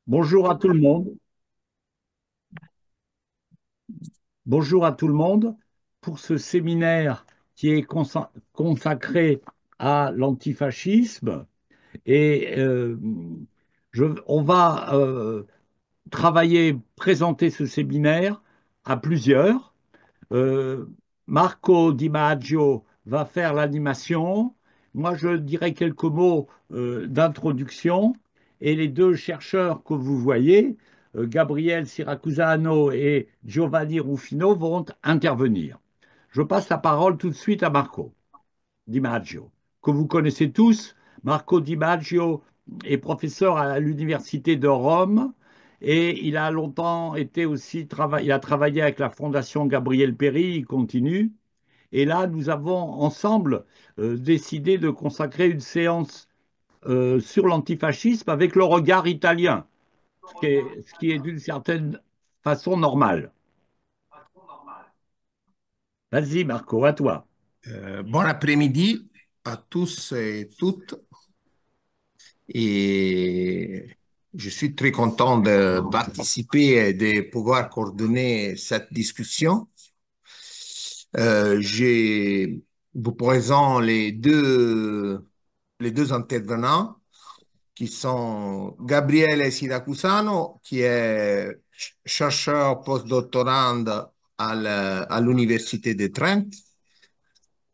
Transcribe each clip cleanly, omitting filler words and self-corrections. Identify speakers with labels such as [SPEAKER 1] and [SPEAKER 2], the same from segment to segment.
[SPEAKER 1] Bonjour à tout le monde. Bonjour à tout le monde pour ce séminaire qui est consacré à l'antifascisme. Et on va travailler, présenter ce séminaire à plusieurs. Euh, Marco Di Maggio va faire l'animation. Moi, je dirai quelques mots d'introduction. Et les deux chercheurs que vous voyez, Gabriel Siracusano et Giovanni Ruffino, vont intervenir. Je passe la parole tout de suite à Marco Di Maggio, que vous connaissez tous. Marco Di Maggio est professeur à l'Université de Rome et il a longtemps été aussi il a travaillé avec la Fondation Gabriel Péri, il continue. Et là, nous avons ensemble décidé de consacrer une séance sur l'antifascisme avec le regard italien, ce qui est d'une certaine façon normal. Vas-y, Marco, à toi.
[SPEAKER 2] Bon après-midi à tous et toutes et je suis très content de participer et de pouvoir coordonner cette discussion. Je vous présente les deux intervenants qui sont Gabriele Siracusano, qui est chercheur postdoctorand à l'Université de Trent.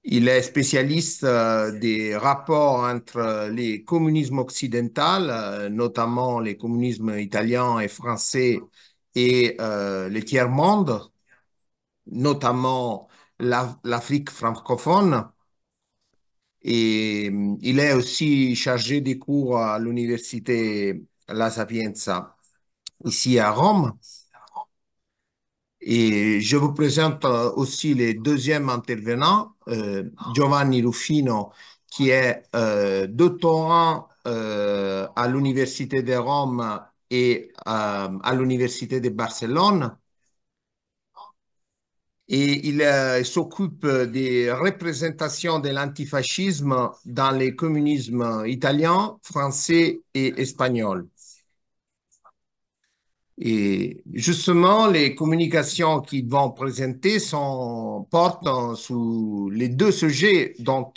[SPEAKER 2] Il est spécialiste des rapports entre les communismes occidentaux, notamment les communismes italiens et français et le tiers-monde, notamment l'Afrique francophone. Et il est aussi chargé des cours à l'Université La Sapienza, ici à Rome. Et je vous présente aussi le deuxième intervenant, Giovanni Ruffino, qui est doctorant à l'Université de Rome et à l'Université de Barcelone. Et il s'occupe des représentations de l'antifascisme dans les communismes italiens, français et espagnols. Et justement, les communications qu'ils vont présenter portent sur les deux sujets dont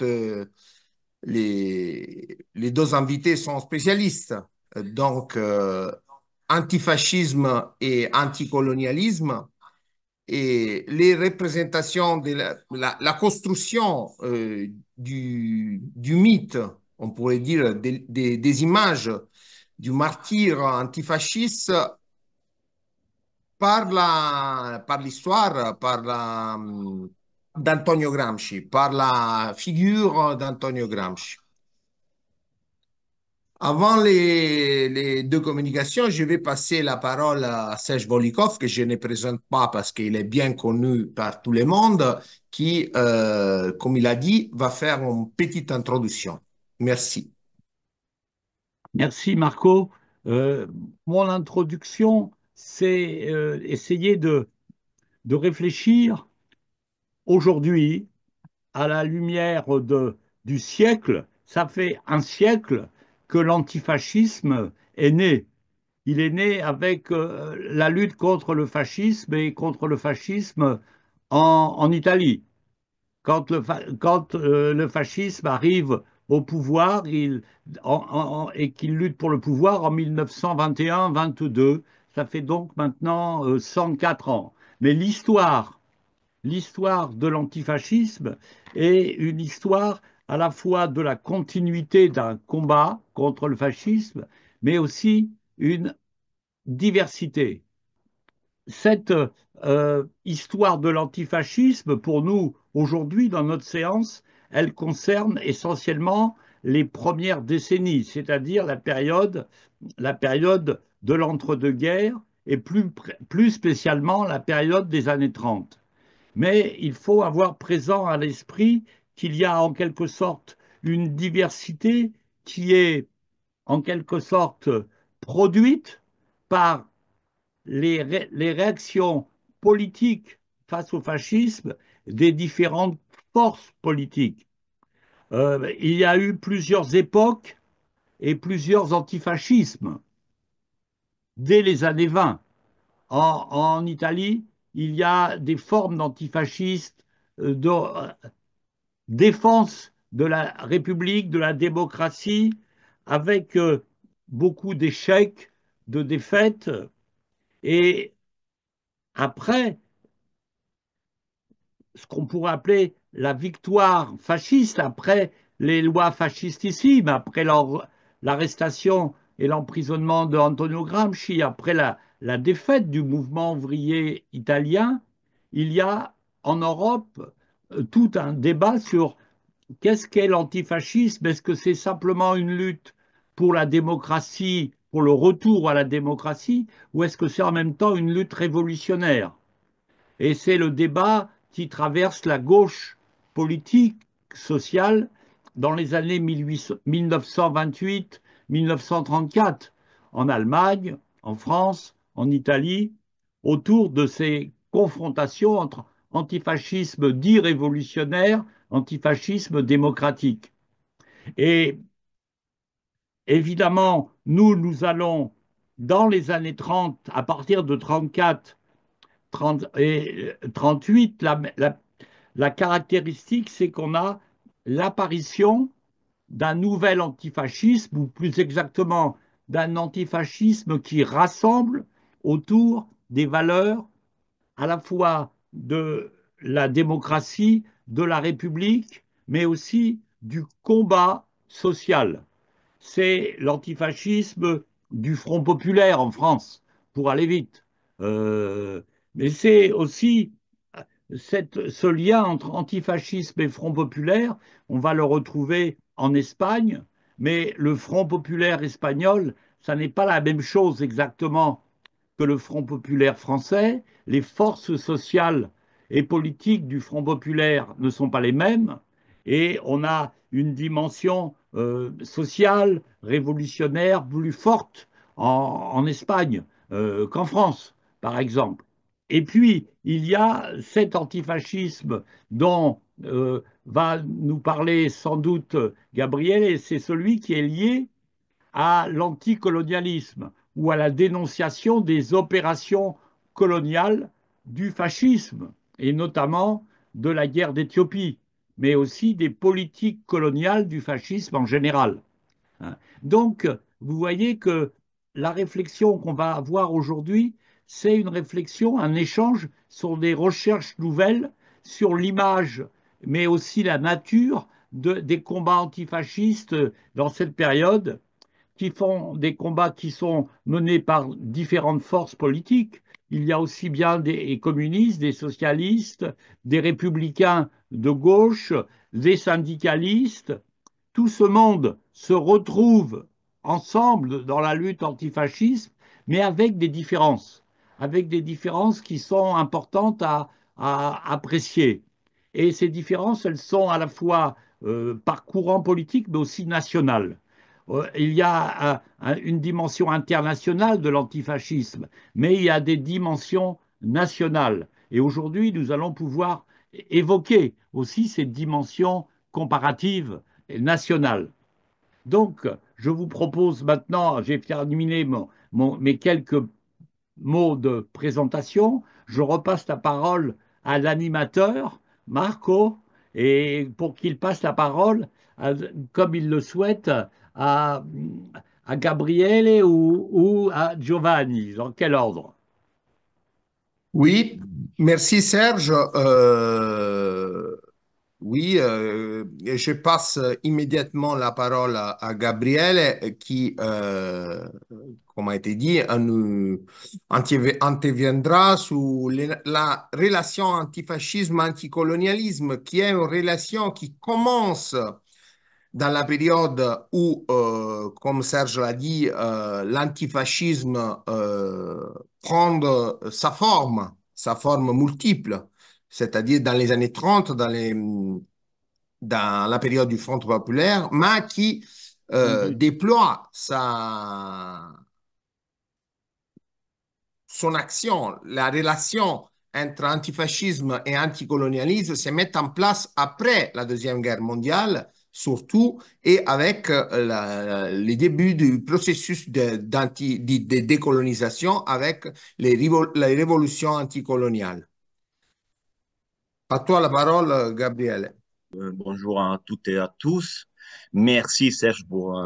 [SPEAKER 2] les deux invités sont spécialistes. Donc, antifascisme et anticolonialisme et les représentations de la construction du mythe, on pourrait dire des images du martyr antifasciste par l'histoire, d'Antonio Gramsci, par la figure d'Antonio Gramsci. Avant les deux communications, je vais passer la parole à Serge Volikov, que je ne présente pas parce qu'il est bien connu par tout le monde, qui, comme il a dit, va faire une petite introduction. Merci.
[SPEAKER 1] Merci Marco. Euh, Mon introduction, c'est essayer de réfléchir aujourd'hui à la lumière du siècle. Ça fait un siècle que l'antifascisme est né. Il est né avec la lutte contre le fascisme et contre le fascisme en Italie. Quand le fascisme arrive au pouvoir et qu'il lutte pour le pouvoir en 1921-22, ça fait donc maintenant 104 ans. Mais l'histoire de l'antifascisme est une histoire à la fois de la continuité d'un combat contre le fascisme, mais aussi une diversité. Cette histoire de l'antifascisme, pour nous, aujourd'hui, dans notre séance, elle concerne essentiellement les premières décennies, c'est-à-dire la période de l'entre-deux-guerres et plus spécialement la période des années 30. Mais il faut avoir présent à l'esprit qu'il y a en quelque sorte une diversité qui est en quelque sorte produite par les réactions politiques face au fascisme des différentes forces politiques. Il y a eu plusieurs époques et plusieurs antifascismes. dès les années 20. En Italie, il y a des formes d'antifascistes, de défense de la République, de la démocratie, avec beaucoup d'échecs, de défaites. Et après, ce qu'on pourrait appeler la victoire fasciste, après les lois fascistissimes, après l'arrestation et l'emprisonnement de Antonio Gramsci, après la défaite du mouvement ouvrier italien, il y a en Europe tout un débat sur qu'est-ce qu'est l'antifascisme. Est-ce que c'est simplement une lutte pour la démocratie, pour le retour à la démocratie, ou est-ce que c'est en même temps une lutte révolutionnaire? Et c'est le débat qui traverse la gauche politique, sociale, dans les années 1928-1934, en Allemagne, en France, en Italie, autour de ces confrontations entre antifascisme dit révolutionnaire, antifascisme démocratique. Et évidemment, nous allons, dans les années 30, à partir de 34, 30 et 38, la caractéristique, c'est qu'on a l'apparition d'un nouvel antifascisme, ou plus exactement d'un antifascisme qui rassemble autour des valeurs à la fois de la démocratie, de la République, mais aussi du combat social. C'est l'antifascisme du Front populaire en France, pour aller vite. Euh, mais c'est aussi ce lien entre antifascisme et Front populaire, on va le retrouver en Espagne, mais le Front populaire espagnol, ça n'est pas la même chose exactement que le Front populaire français. Les forces sociales et politiques du Front populaire ne sont pas les mêmes, et on a une dimension sociale, révolutionnaire plus forte en Espagne qu'en France, par exemple. Et puis, il y a cet antifascisme dont va nous parler sans doute Gabriel, et c'est celui qui est lié à l'anticolonialisme ou à la dénonciation des opérations coloniales du fascisme, et notamment de la guerre d'Éthiopie, mais aussi des politiques coloniales du fascisme en général. Donc, vous voyez que la réflexion qu'on va avoir aujourd'hui, c'est une réflexion, un échange sur des recherches nouvelles, sur l'image, mais aussi la nature des combats antifascistes dans cette période, qui font des combats qui sont menés par différentes forces politiques. Il y a aussi bien des communistes, des socialistes, des républicains de gauche, des syndicalistes. Tout ce monde se retrouve ensemble dans la lutte antifasciste, mais avec des différences qui sont importantes à apprécier. Et ces différences, elles sont à la fois par courant politique, mais aussi nationales. Il y a une dimension internationale de l'antifascisme, mais il y a des dimensions nationales. Et aujourd'hui, nous allons pouvoir évoquer aussi ces dimensions comparatives nationales. Donc, je vous propose maintenant, j'ai terminé mes quelques mots de présentation. Je repasse la parole à l'animateur, Marco, et pour qu'il passe la parole, comme il le souhaite, à, à Gabriele ou à Giovanni. Dans quel ordre?
[SPEAKER 2] Oui, merci Serge. Oui, et je passe immédiatement la parole à Gabriele qui, comme a été dit, nous interviendra sur la relation antifascisme-anticolonialisme, qui est une relation qui commence dans la période où, comme Serge l'a dit, l'antifascisme prend sa forme multiple, c'est-à-dire dans les années 30, dans la période du Front populaire, mais qui
[SPEAKER 1] Mhm.
[SPEAKER 2] déploie son action, la relation entre antifascisme et anticolonialisme se met en place après la Deuxième Guerre mondiale, surtout, et avec les débuts du processus de décolonisation avec les révolutions anticoloniales. À toi la parole, Gabriele.
[SPEAKER 3] Bonjour à toutes et à tous. Merci Serge pour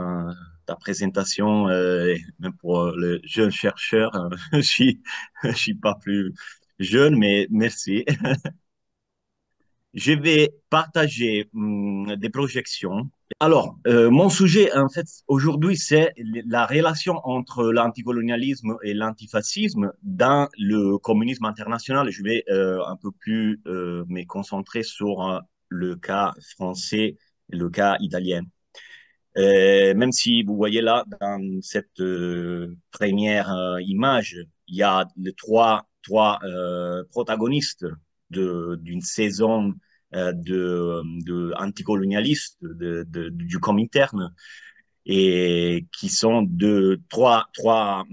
[SPEAKER 3] ta présentation et même pour le jeune chercheur. Je suis pas plus jeune, mais merci. Je vais partager des projections. Alors, mon sujet, en fait, aujourd'hui, c'est la relation entre l'anticolonialisme et l'antifascisme dans le communisme international. Je vais un peu plus me concentrer sur le cas français et le cas italien. Même si vous voyez là, dans cette première image, il y a les trois protagonistes d'une saison de anticolonialiste du Comintern et qui sont trois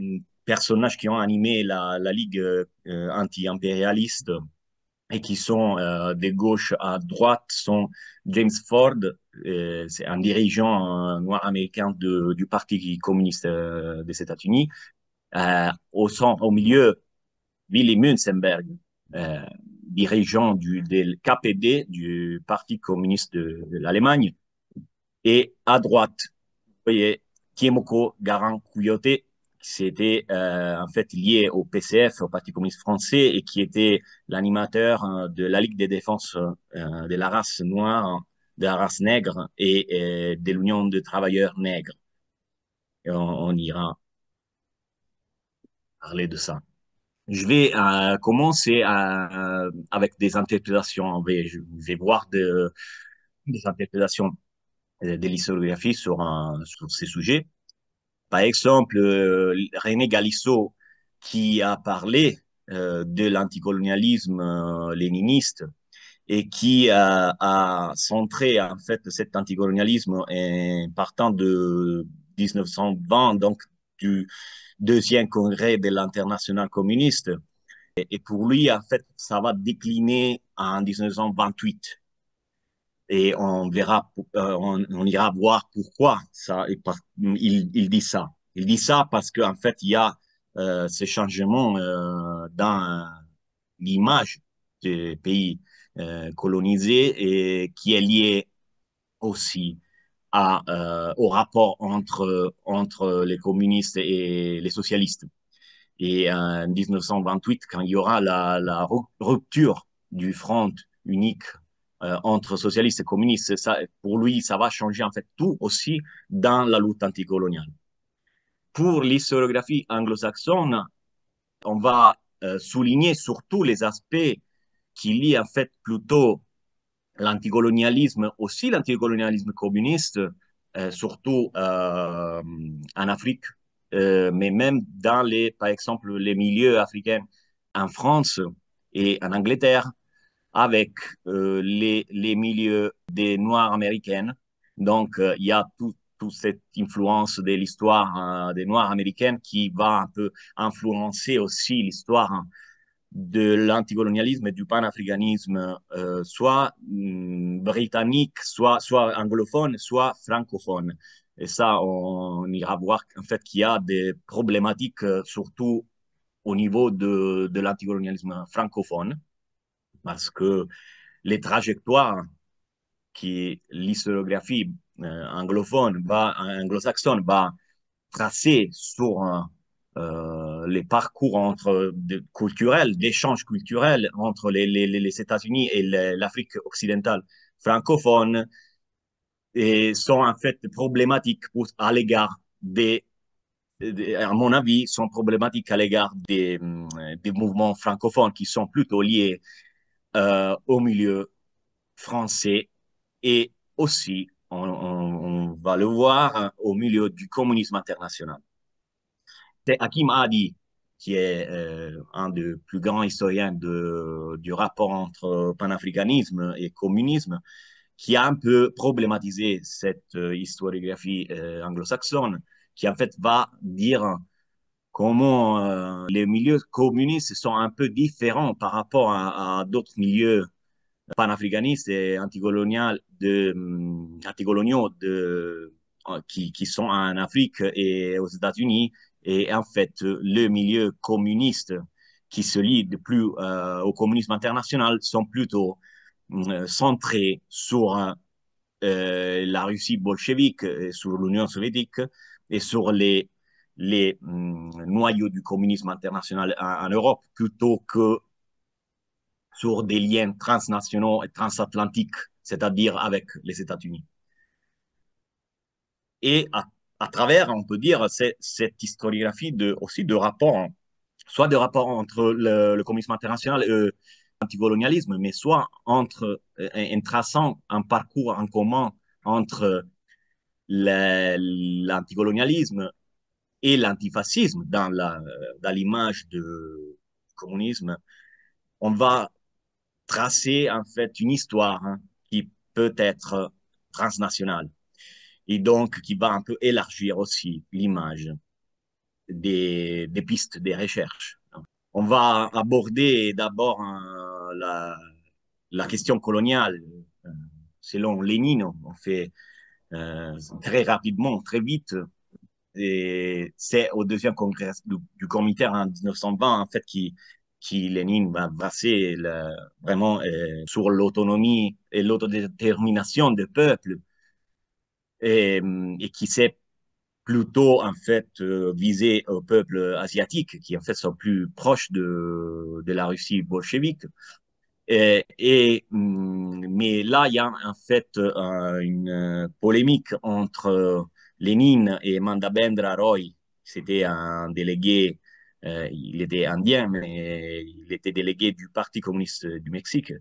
[SPEAKER 3] personnages qui ont animé la Ligue anti-impérialiste et qui sont de gauche à droite sont James Ford, c'est un dirigeant noir américain du Parti communiste des États-Unis. Au milieu, Willy Münzenberg, euh, dirigeant du KPD, du Parti communiste de l'Allemagne. Et à droite, vous voyez, Kiemoko Garang-Kouyoté, qui était en fait lié au PCF, au Parti communiste français, et qui était l'animateur de la Ligue des défenses de la race noire, de la race nègre et de l'Union des travailleurs nègres. Et on ira parler de ça. Je vais commencer avec des interprétations. Je vais voir des interprétations de l'historiographie sur ces sujets. Par exemple, René Galissot, qui a parlé de l'anticolonialisme léniniste et qui a centré en fait cet anticolonialisme en partant de 1920, donc du deuxième congrès de l'international communiste. Et pour lui, en fait, ça va décliner en 1928. Et on verra, on ira voir pourquoi ça, il dit ça. Il dit ça parce qu'en fait, il y a ce changement dans l'image des pays colonisés et qui est lié aussi au rapport entre les communistes et les socialistes. Et en 1928, quand il y aura la rupture du front unique entre socialistes et communistes, ça, pour lui, ça va changer en fait tout aussi dans la lutte anticoloniale. Pour l'historiographie anglo-saxonne, on va souligner surtout les aspects qui lient en fait plutôt l'anticolonialisme, aussi l'anticolonialisme communiste, surtout en Afrique, mais même dans par exemple, les milieux africains en France et en Angleterre, avec les milieux des Noirs américaines. Donc, il y a toute cette influence de l'histoire des Noirs américaines qui va un peu influencer aussi l'histoire de l'anticolonialisme et du panafricanisme, soit britannique, soit anglophone, soit francophone. Et ça, on ira voir en fait qu'il y a des problématiques, surtout au niveau de l'anticolonialisme francophone, parce que les trajectoires qui l'historiographie anglo-saxonne va tracer sur les parcours culturels, d'échanges culturels entre les États-Unis et l'Afrique occidentale francophone et sont en fait problématiques à l'égard à mon avis, sont problématiques à l'égard des mouvements francophones qui sont plutôt liés au milieu français et aussi, on va le voir, au milieu du communisme international. C'est Hakim Hadi, qui est un des plus grands historiens du rapport entre panafricanisme et communisme, qui a un peu problématisé cette historiographie anglo-saxonne, qui en fait va dire comment les milieux communistes sont un peu différents par rapport à d'autres milieux panafricanistes et anticoloniaux qui sont en Afrique et aux États-Unis. Et en fait, le milieu communiste qui se lie de plus au communisme international sont plutôt centrés sur la Russie bolchevique, sur l'Union soviétique et sur les noyaux du communisme international en Europe, plutôt que sur des liens transnationaux et transatlantiques, c'est-à-dire avec les États-Unis. Et à travers, on peut dire, cette historiographie aussi de rapports, soit de rapports entre le communisme international et l'anticolonialisme, mais soit en traçant un parcours en commun entre l'anticolonialisme et l'antifascisme dans l'image du communisme, on va tracer en fait une histoire qui peut être transnationale et donc qui va un peu élargir aussi l'image des pistes des recherches. On va aborder d'abord la question coloniale. Selon Lénine, on fait très rapidement, très vite. Et c'est au deuxième congrès du Comintern en 1920, en fait, qui Lénine va brasser vraiment sur l'autonomie et l'autodétermination des peuples et qui s'est plutôt en fait visé aux peuples asiatiques qui en fait sont plus proches de la Russie bolchevique. Mais là, il y a en fait une polémique entre Lénine et Mandabendra Roy. C'était un délégué, il était indien, mais il était délégué du Parti communiste du Mexique,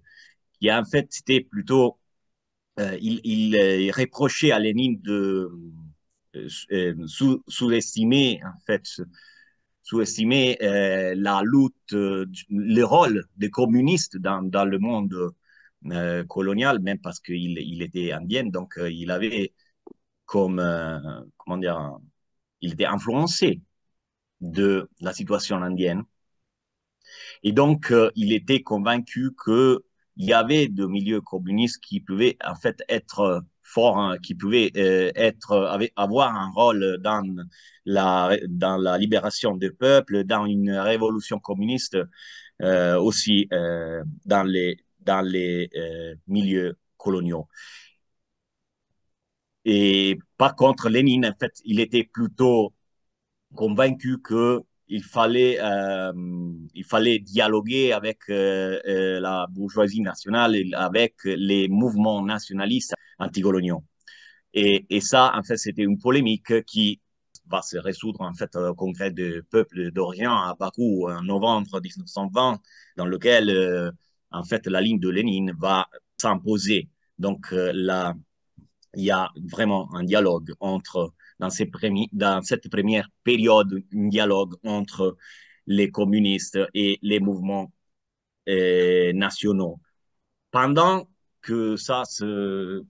[SPEAKER 3] qui en fait, c'était plutôt, il reprochait à Lénine de sous-estimer en fait sous-estimer la lutte, le rôle des communistes dans le monde colonial, même parce qu'il était indien, donc il avait comme, comment dire, il était influencé de la situation indienne. Et donc, il était convaincu qu'il y avait des milieux communistes qui pouvaient en fait être forts, hein, qui pouvaient avoir un rôle dans la libération des peuples, dans une révolution communiste, aussi dans les milieux coloniaux. Et par contre, Lénine, en fait, il était plutôt convaincu que il fallait dialoguer avec la bourgeoisie nationale, et avec les mouvements nationalistes anticoloniaux. Et ça, en fait, c'était une polémique qui va se résoudre en fait au congrès du peuple d'Orient à Bakou en novembre 1920, dans lequel en fait la ligne de Lénine va s'imposer. Donc là, il y a vraiment un dialogue dans cette première période, un dialogue entre les communistes et les mouvements nationaux. Pendant que ça se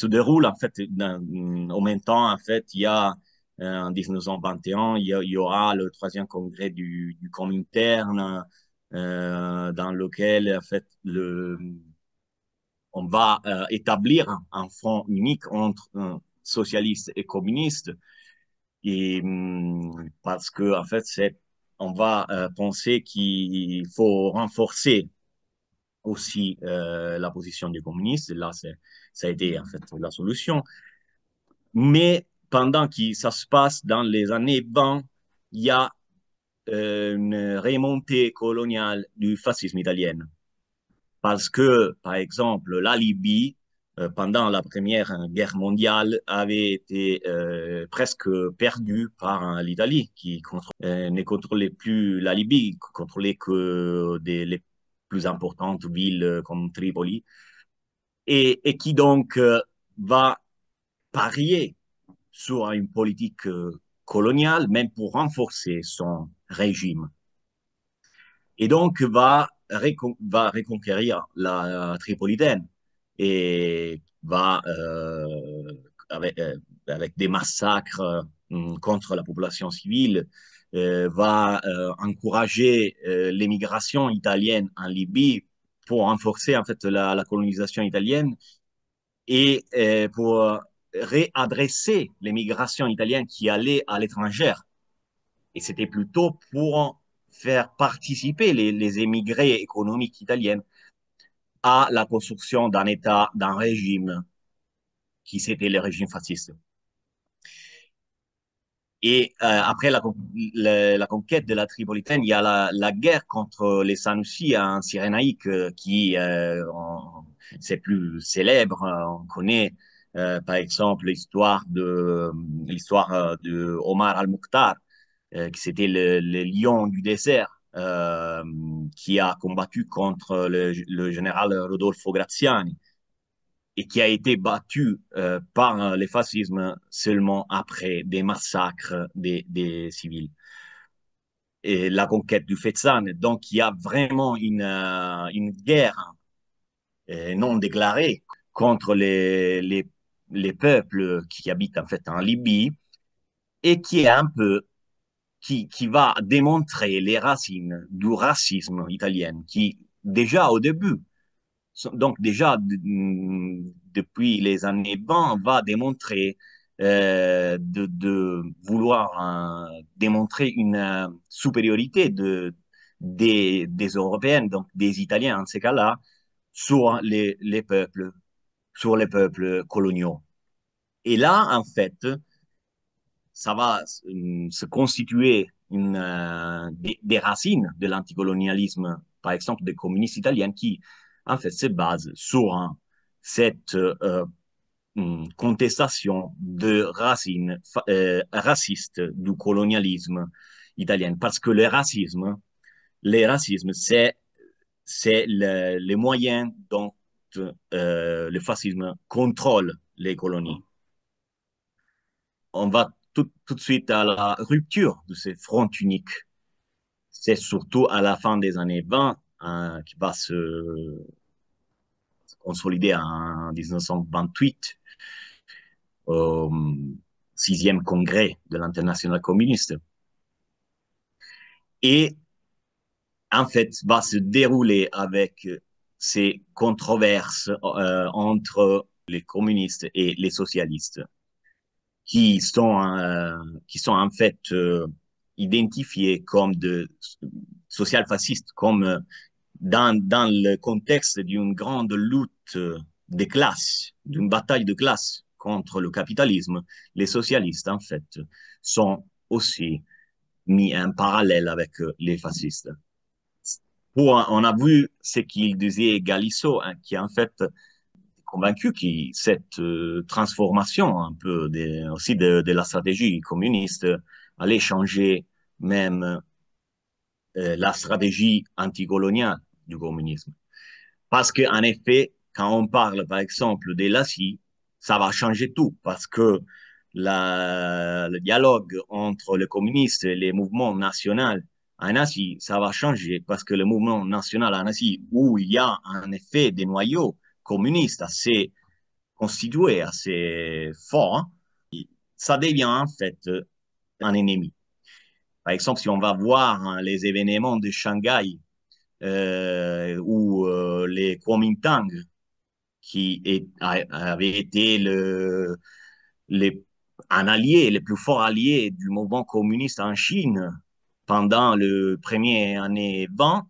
[SPEAKER 3] déroule, en fait, en même temps, en fait, il y a en 1921, il y aura le troisième congrès du Comintern, dans lequel, en fait, on va établir un front unique entre socialistes et communistes. Et parce que, en fait, on va penser qu'il faut renforcer aussi la position des communistes. Là, ça a été en fait la solution. Mais pendant que ça se passe dans les années 20, il y a une remontée coloniale du fascisme italien. Parce que, par exemple, la Libye, pendant la Première Guerre mondiale, avait été presque perdue par l'Italie, qui ne contrôlait plus la Libye, contrôlait que les plus importantes villes comme Tripoli, et qui donc va parier sur une politique coloniale, même pour renforcer son régime. Et donc va reconquérir la Tripolitaine et va, avec des massacres contre la population civile, va encourager l'émigration italienne en Libye pour renforcer en fait la colonisation italienne et pour réadresser les migrations italiennes qui allaient à l'étranger. Et c'était plutôt pour faire participer les émigrés économiques italiens à la construction d'un État, d'un régime qui c'était le régime fasciste. Et après la conquête de la Tripolitaine, il y a la guerre contre les Sanussi en Cyrénaïque qui, c'est plus célèbre. On connaît par exemple l'histoire de Omar al-Mukhtar, qui c'était le lion du désert, qui a combattu contre le général Rodolfo Graziani et qui a été battu par le fascisme seulement après des massacres des civils et la conquête du Fezzan. Donc, il y a vraiment une guerre non déclarée contre les peuples qui habitent en fait en Libye et qui est un peu qui va démontrer les racines du racisme italien qui déjà au début donc déjà depuis les années 20, va démontrer de vouloir démontrer une supériorité des Européens, donc des Italiens en ces cas-là, sur sur les peuples coloniaux. Et là, en fait, ça va se constituer des racines de l'anticolonialisme, par exemple des communistes italiens qui, en fait, se basent sur cette contestation de racines racistes du colonialisme italien. Parce que le racisme, c'est le moyen dont le fascisme contrôle les colonies. On va tout de suite à la rupture de ces fronts uniques. C'est surtout à la fin des années 20 qui va se consolider en 1928 au sixième congrès de l'Internationale communiste. Et en fait, va se dérouler avec ces controverses entre les communistes et les socialistes qui sont en fait identifiés comme de social-fascistes, comme dans le contexte d'une grande lutte des classes, d'une bataille de classes contre le capitalisme, les socialistes, en fait, sont aussi mis en parallèle avec les fascistes. On a vu ce qu'il disait Galisso, hein, qui en fait convaincu que cette transformation un peu aussi de la stratégie communiste allait changer même la stratégie anticoloniale du communisme. Parce qu'en effet, quand on parle par exemple de l'Asie, ça va changer tout parce que le dialogue entre les communistes et les mouvements nationaux en Asie, ça va changer parce que le mouvement national en Asie, où il y a en effet des noyaux communistes assez constitués, assez forts, hein, ça devient en fait un ennemi. Par exemple, si on va voir hein, les événements de Shanghai ou les Kuomintang, avait été un allié, le plus fort allié du mouvement communiste en Chine pendant le premier année 20,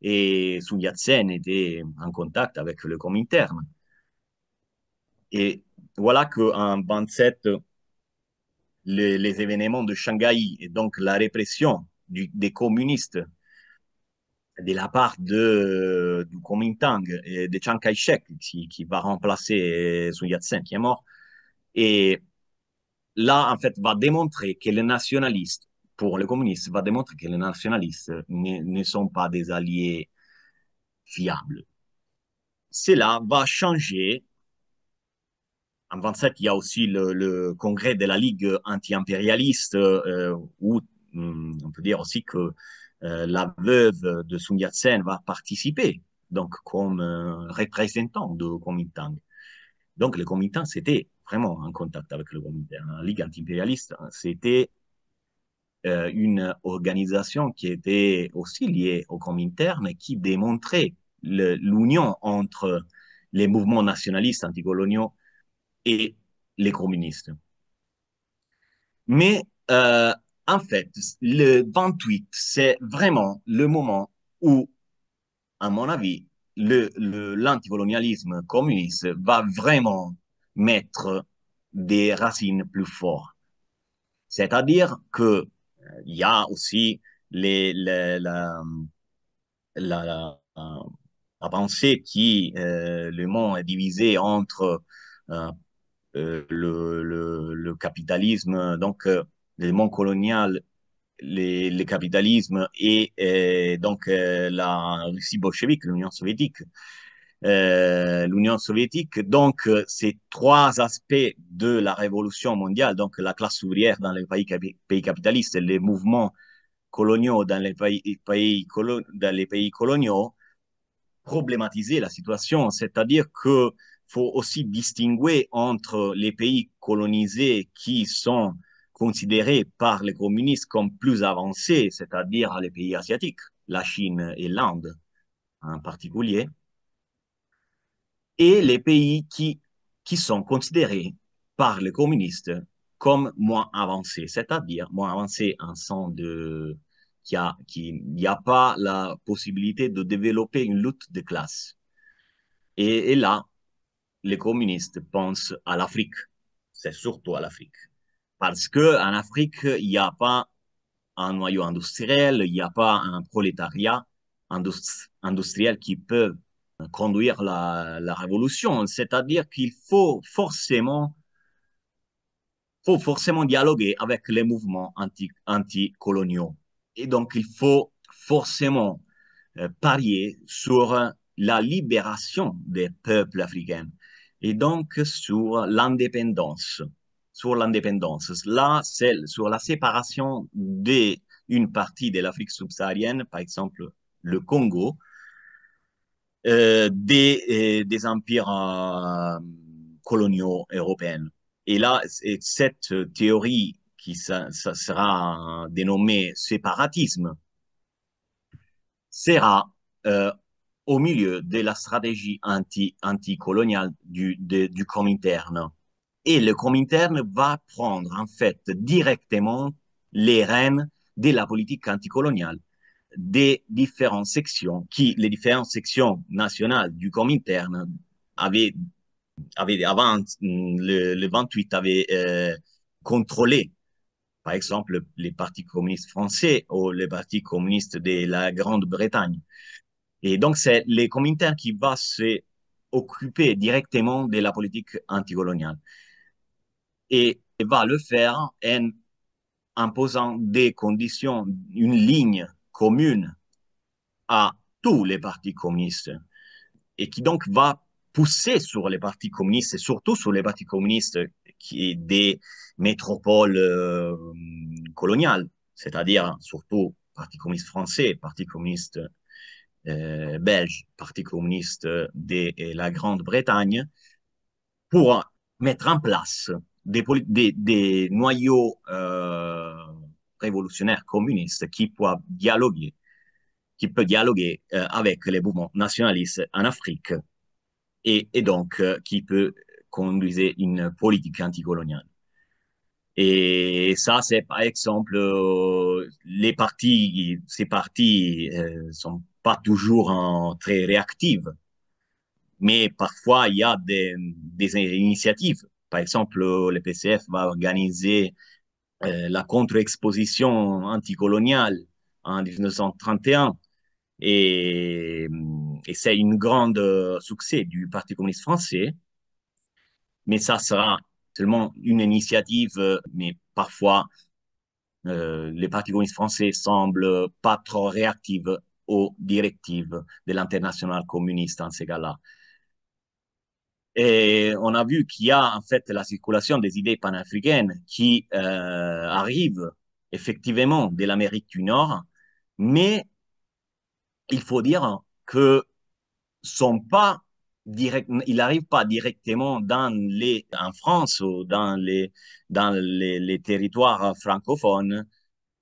[SPEAKER 3] et Sun Yat-sen était en contact avec le Comintern. Et voilà qu'en 27, les événements de Shanghai et donc la répression des communistes de la part du Kuomintang et de Chiang Kai-shek qui va remplacer Sun Yat-sen qui est mort. Et là, en fait, va démontrer que les nationalistes, pour les communistes, va démontrer que les nationalistes ne sont pas des alliés fiables. Cela va changer. En 27, il y a aussi le congrès de la Ligue anti-impérialiste, où on peut dire aussi que la veuve de Sun Yat-sen va participer, donc comme représentant de Kuomintang. Donc le Kuomintang, c'était vraiment en contact avec le Kuomintang. La Ligue anti-impérialiste, c'était une organisation qui était aussi liée au Komintern et qui démontrait l'union entre les mouvements nationalistes anticoloniaux et les communistes. Mais en fait, le 28, c'est vraiment le moment où, à mon avis, l'anticolonialisme communiste va vraiment mettre des racines plus fortes. C'est-à-dire que il y a aussi la pensée qui, le monde est divisé entre euh, le capitalisme, donc le monde colonial, le capitalisme et donc la Russie bolchevique, l'Union soviétique. L'Union soviétique, donc ces trois aspects de la révolution mondiale, donc la classe ouvrière dans les pays capitalistes, les mouvements coloniaux dans dans les pays coloniaux, problématiser la situation, c'est-à-dire que faut aussi distinguer entre les pays colonisés qui sont considérés par les communistes comme plus avancés, c'est-à-dire les pays asiatiques, la Chine et l'Inde en particulier, et les pays qui sont considérés par les communistes comme moins avancés, c'est-à-dire moins avancés en sens de qu'il n'y a pas la possibilité de développer une lutte de classe. Et là, les communistes pensent à l'Afrique. C'est surtout à l'Afrique. Parce qu'en Afrique, il n'y a pas un noyau industriel, il n'y a pas un prolétariat industriel qui peut conduire la révolution. C'est-à-dire qu'il faut forcément dialoguer avec les mouvements anticoloniaux. Et donc, il faut forcément parier sur la libération des peuples africains et donc sur l'indépendance. Sur l'indépendance. Là, c'est sur la séparation d'une partie de l'Afrique subsaharienne, par exemple le Congo, des empires coloniaux européens. Et là, cette théorie qui ça sera dénommée séparatisme sera au milieu de la stratégie anticoloniale du Comintern. Et le Comintern va prendre en fait directement les rênes de la politique anticoloniale des différentes sections les différentes sections nationales du Comintern avaient, avant le 28 avaient contrôlé par exemple les partis communistes français ou les partis communistes de la Grande-Bretagne. Et donc, c'est les Comintern qui va s'occuper directement de la politique anticoloniale. Et va le faire en imposant des conditions, une ligne commune à tous les partis communistes et qui donc va pousser sur les partis communistes et surtout sur les partis communistes qui des métropoles coloniales, c'est-à-dire surtout Parti communiste français, Parti communiste belge, Parti communiste de la Grande-Bretagne, pour mettre en place des noyaux révolutionnaires communistes qui peut dialoguer avec les mouvements nationalistes en Afrique et donc qui peut conduire une politique anticoloniale. Et ça, c'est par exemple, ces partis sont pas toujours très réactifs, mais parfois il y a des initiatives. Par exemple, le PCF va organiser la contre-exposition anticoloniale en 1931 et c'est un grand succès du Parti communiste français, mais ça sera seulement une initiative, mais parfois les partis communistes français semblent pas trop réactifs aux directives de l'international communiste en ces cas-là. Et on a vu qu'il y a en fait la circulation des idées panafricaines qui arrivent effectivement de l'Amérique du Nord, mais il faut dire que sont pas il n'arrive pas directement en France ou dans les territoires francophones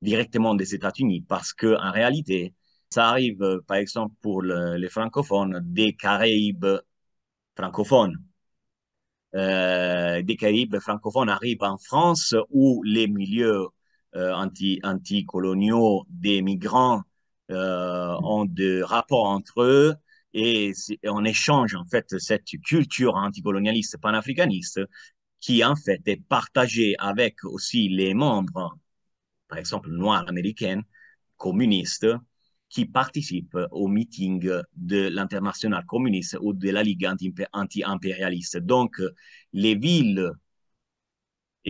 [SPEAKER 3] directement des États-Unis parce que en réalité, Ça arrive, par exemple, pour les francophones, des Caraïbes francophones. Des Caraïbes francophones arrivent en France où les milieux anticoloniaux des migrants ont des rapports entre eux et on échange en fait cette culture anticolonialiste panafricaniste qui en fait est partagée avec aussi les membres, par exemple noirs américains, communistes, qui participent au meeting de l'international communiste ou de la Ligue anti-impérialiste. Donc, les villes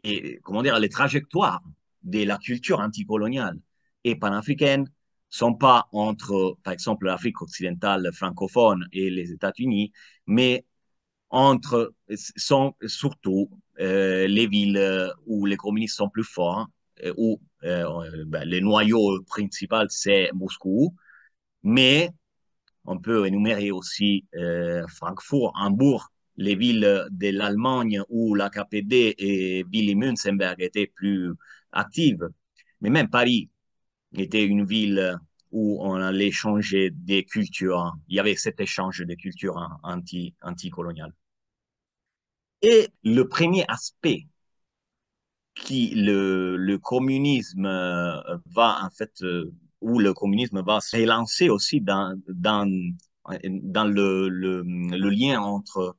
[SPEAKER 3] et, comment dire, les trajectoires de la culture anticoloniale et panafricaine sont pas entre, par exemple, l'Afrique occidentale francophone et les États-Unis, mais entre, sont surtout les villes où les communistes sont plus forts, où ben, le noyau principal, c'est Moscou, mais on peut énumérer aussi Francfort, Hambourg, les villes de l'Allemagne où la KPD et Willy Münzenberg étaient plus actives. Mais même Paris était une ville où on allait changer des cultures. Il y avait cet échange de cultures anticoloniales. Et le premier aspect qui le communisme va en fait où le communisme va s'élancer aussi dans le lien entre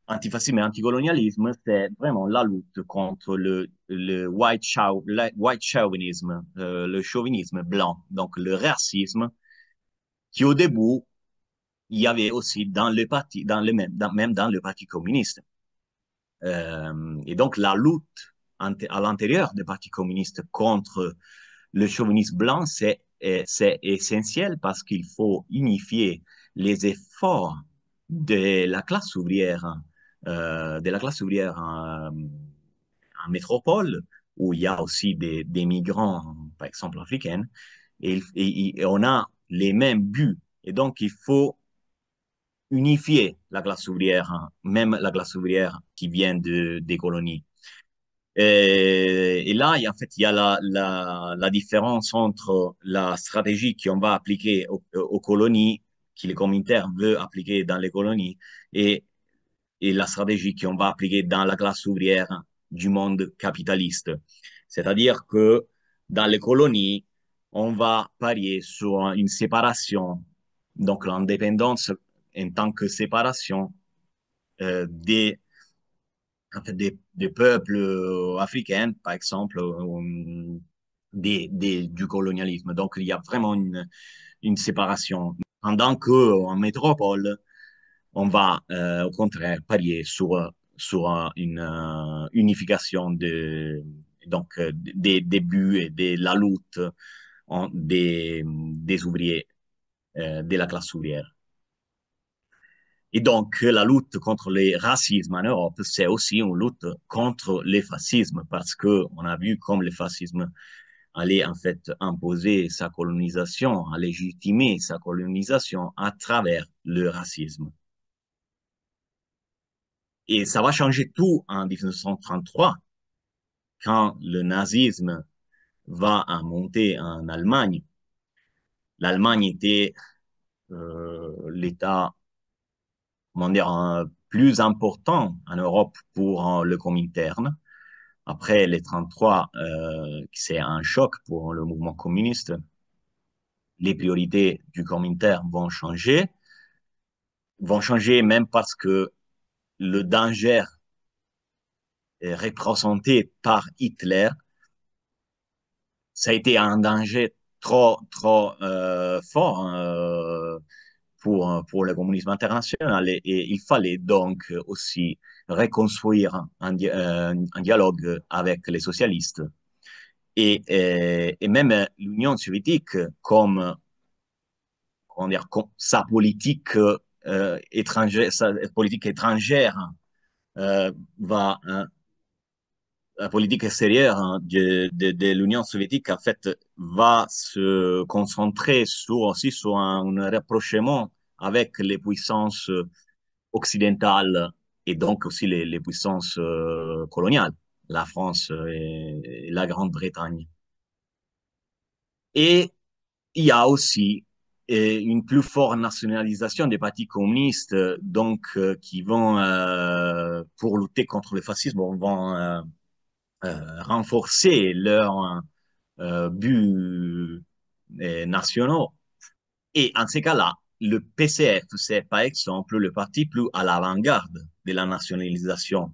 [SPEAKER 3] antifascisme et anticolonialisme, c'est vraiment la lutte contre le white chauvinisme, le chauvinisme blanc, donc le racisme, qui au début, il y avait aussi dans le parti, même dans le parti communiste. Et donc la lutte à l'intérieur du Parti communiste contre le chauvinisme blanc, c'est essentiel parce qu'il faut unifier les efforts de la classe ouvrière en métropole, où il y a aussi des migrants, par exemple africains, et on a les mêmes buts. Et donc, il faut unifier la classe ouvrière, même la classe ouvrière qui vient des colonies. Et là, en fait, il y a la différence entre la stratégie qu'on va appliquer aux colonies, que les communautaires veulent appliquer dans les colonies, et, et la stratégie qu'on va appliquer dans la classe ouvrière du monde capitaliste. C'est-à-dire que dans les colonies, on va parier sur une séparation, donc l'indépendance en tant que séparation des en fait, des peuples africains, par exemple, du colonialisme. Donc, il y a vraiment une séparation. Pendant qu'en métropole, on va au contraire parier sur une unification des buts et de la lutte des ouvriers, de la classe ouvrière. Et donc, la lutte contre le racisme en Europe, c'est aussi une lutte contre le fascisme, parce qu'on a vu comme le fascisme allait en fait imposer sa colonisation, à légitimer sa colonisation à travers le racisme. Et ça va changer tout en 1933, quand le nazisme va monter en Allemagne. L'Allemagne était l'État, comment dire, plus important en Europe pour le Comintern. Après les 33, c'est un choc pour le mouvement communiste. Les priorités du Comintern vont changer même parce que le danger représenté par Hitler, ça a été un danger trop fort pour le communisme international et il fallait donc aussi reconstruire un dialogue avec les socialistes et même l'Union soviétique comme, comment dire, comme sa politique étrangère, sa politique étrangère va la politique extérieure de l'Union soviétique, en fait, va se concentrer aussi sur un rapprochement avec les puissances occidentales et donc aussi les puissances coloniales, la France et la Grande-Bretagne. Et il y a aussi une plus forte nationalisation des partis communistes, donc qui vont, pour lutter contre le fascisme, vont renforcer leurs buts nationaux. Et en ces cas-là, le PCF, c'est par exemple le parti plus à l'avant-garde de la nationalisation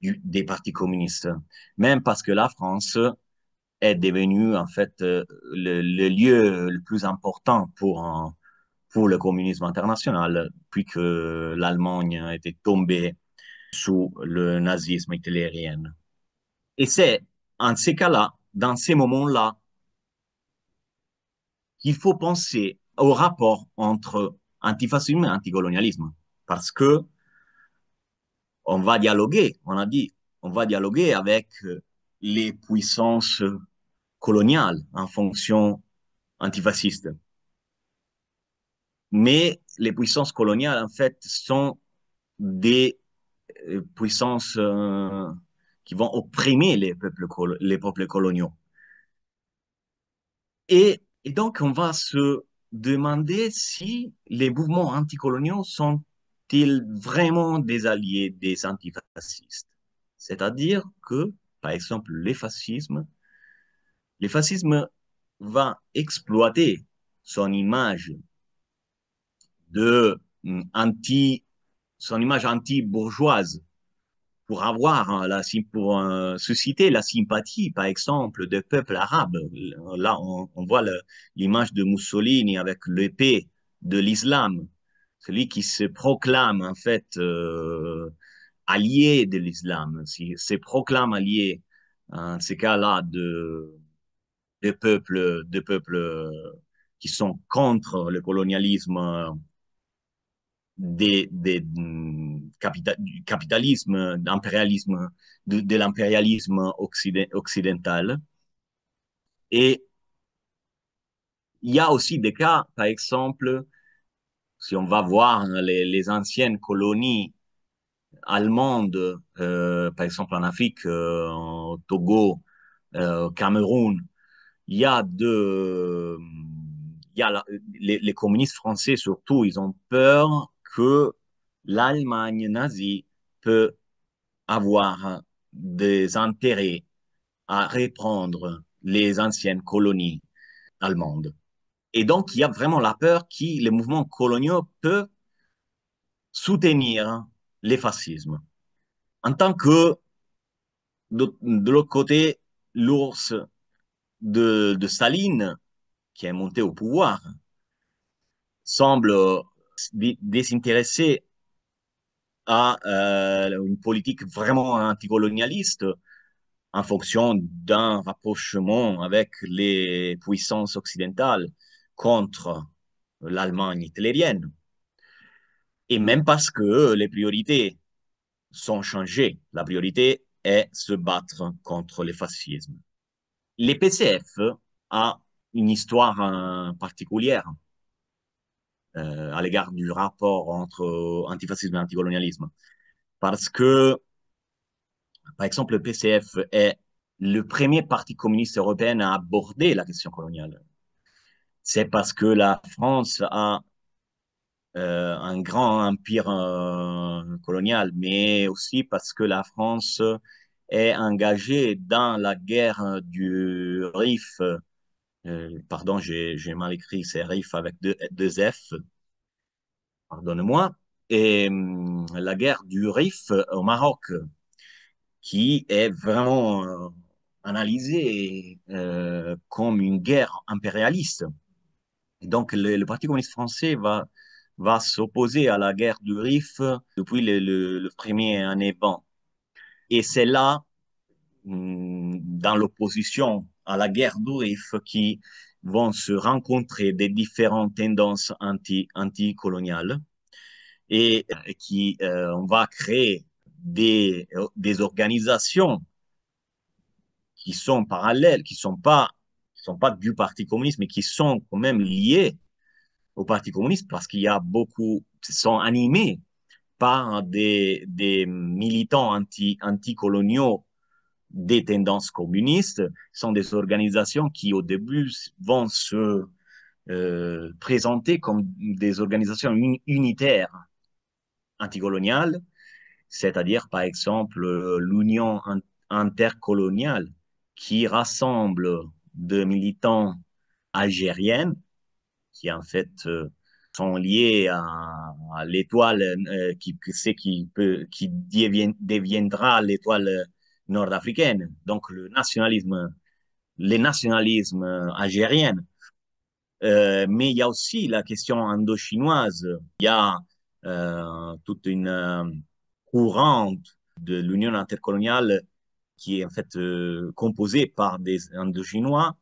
[SPEAKER 3] des partis communistes, même parce que la France est devenue en fait le lieu le plus important pour le communisme international, puis que l'Allemagne était tombée sous le nazisme hitlérien. Et c'est en ces cas-là, dans ces moments-là, qu'il faut penser au rapport entre antifascisme et anticolonialisme. Parce que on va dialoguer, on a dit, on va dialoguer avec les puissances coloniales en fonction antifasciste. Mais les puissances coloniales, en fait, sont des puissances qui vont opprimer les peuples coloniaux. Et donc, on va se demander si les mouvements anticoloniaux sont-ils vraiment des alliés des antifascistes. C'est-à-dire que, par exemple, le fascisme va exploiter son image de anti, son image anti-bourgeoise pour avoir pour susciter la sympathie, par exemple, des peuples arabes. Là, on voit l'image de Mussolini avec l'épée de l'islam, celui qui se proclame en fait allié de l'islam, se proclame allié en ces cas-là de peuples qui sont contre le colonialisme du capitalisme, d'impérialisme, de l'impérialisme occidental. Et il y a aussi des cas, par exemple, si on va voir les anciennes colonies allemandes, par exemple en Afrique, au Togo, au Cameroun, il y a les communistes français surtout, ils ont peur que l'Allemagne nazie peut avoir des intérêts à reprendre les anciennes colonies allemandes. Et donc, il y a vraiment la peur que les mouvements coloniaux peuvent soutenir les fascismes. En tant que, de l'autre côté, l'ours de Staline, qui est monté au pouvoir, semble désintéressé à une politique vraiment anticolonialiste en fonction d'un rapprochement avec les puissances occidentales contre l'Allemagne hitlérienne. Et même parce que les priorités sont changées. La priorité est se battre contre le fascisme. Les PCF a une histoire particulière à l'égard du rapport entre antifascisme et anticolonialisme. Parce que, par exemple, le PCF est le premier parti communiste européen à aborder la question coloniale. C'est parce que la France a un grand empire colonial, mais aussi parce que la France est engagée dans la guerre du Rif. Pardon, j'ai mal écrit, c'est Rif avec deux F, pardonnez-moi. Et la guerre du Rif au Maroc, qui est vraiment analysée comme une guerre impérialiste. Et donc, le Parti communiste français va s'opposer à la guerre du Rif depuis le premier année 20. Et c'est là, dans l'opposition à la guerre du Rif, qui vont se rencontrer des différentes tendances anticoloniales et qui on va créer des organisations qui sont parallèles, qui sont pas du Parti communiste, mais qui sont quand même liées au Parti communiste parce qu'il y a beaucoup, sont animés par des militants anticoloniaux des tendances communistes. Ce sont des organisations qui, au début, vont se présentées comme des organisations unitaires anticoloniales, c'est-à-dire par exemple l'Union intercoloniale qui rassemble de militants algériennes qui en fait sont liés à l'étoile qui deviendra l'étoile nord-africaine. Donc les nationalismes algériens. Mais il y a aussi la question indo-chinoise. Il y a toute une courante de l'Union intercoloniale qui est en fait composée par des Indochinois.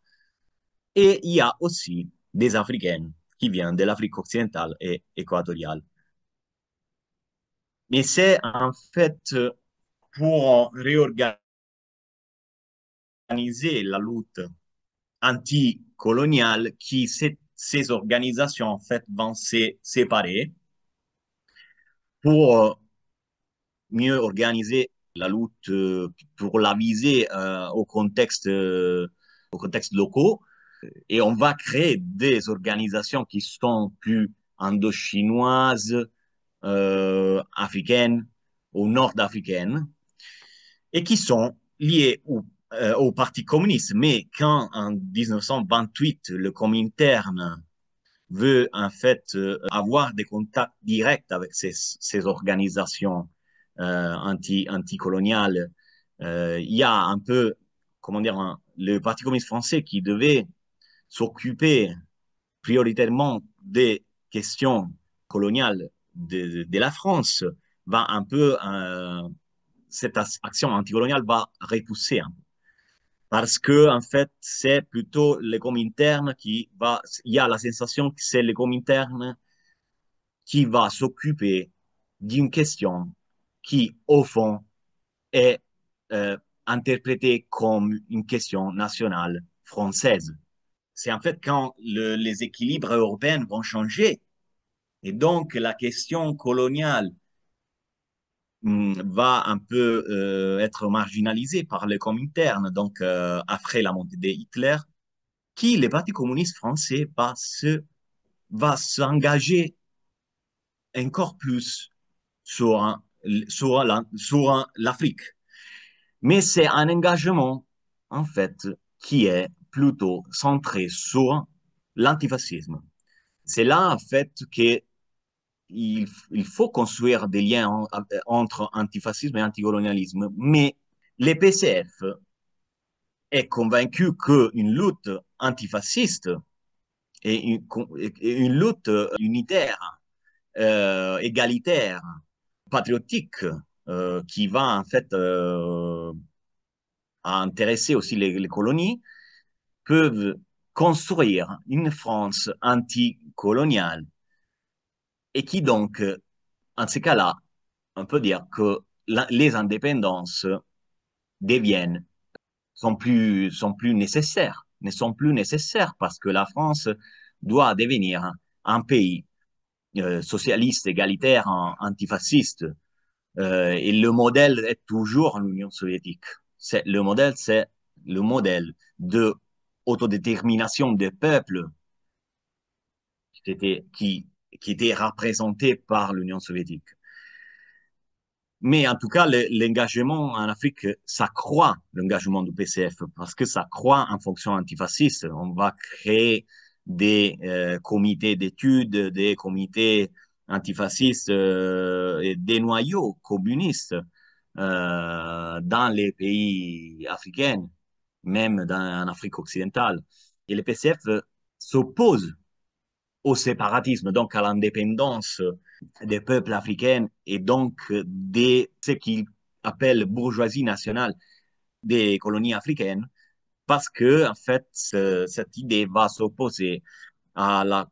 [SPEAKER 3] Et il y a aussi des Africaines qui viennent de l'Afrique occidentale et équatoriale. Mais c'est en fait pour réorganiser la lutte anticoloniale que ces organisations en fait vont se séparer pour mieux organiser la lutte, pour la viser au contexte locaux. Et on va créer des organisations qui sont plus indo-chinoises, africaines ou nord-africaines, et qui sont liées au Parti communiste. Mais quand en 1928, le Comintern veut en fait avoir des contacts directs avec ces organisations anticoloniales, il y a un peu, comment dire, le Parti communiste français qui devait s'occuper prioritairement des questions coloniales de la France, va un peu, cette action anticoloniale va repousser. Hein, parce que, en fait, c'est plutôt le Comintern qui va, il y a la sensation que c'est le Comintern qui va s'occuper d'une question qui, au fond, est interprétée comme une question nationale française. C'est en fait quand les équilibres européens vont changer. Et donc, la question coloniale va un peu être marginalisée par le Comintern, donc après la montée de Hitler, qui, le Parti communiste français, va s'engager encore plus sur l'Afrique. Mais c'est un engagement, en fait, qui est plutôt centré sur l'antifascisme. C'est là, en fait, qu'il il faut construire des liens entre antifascisme et anticolonialisme. Mais les PCF est convaincu qu'une lutte antifasciste est une lutte unitaire, égalitaire, patriotique, qui va en fait intéresser aussi les colonies, peuvent construire une France anticoloniale et qui donc, en ce cas-là, on peut dire que les indépendances deviennent, sont plus nécessaires, ne sont plus nécessaires parce que la France doit devenir un pays socialiste, égalitaire, antifasciste. Et le modèle est toujours l'Union soviétique. C'est le modèle de autodétermination des peuples qui était représenté par l'Union soviétique. Mais en tout cas, l'engagement en Afrique, ça croît, l'engagement du PCF, parce que ça croît en fonction antifasciste. On va créer des comités d'études, des comités antifascistes et des noyaux communistes dans les pays africains, même en Afrique occidentale. Et le PCF s'oppose au séparatisme, donc à l'indépendance des peuples africains et donc de ce qu'ils appellent bourgeoisie nationale des colonies africaines, parce que, en fait, cette idée va s'opposer à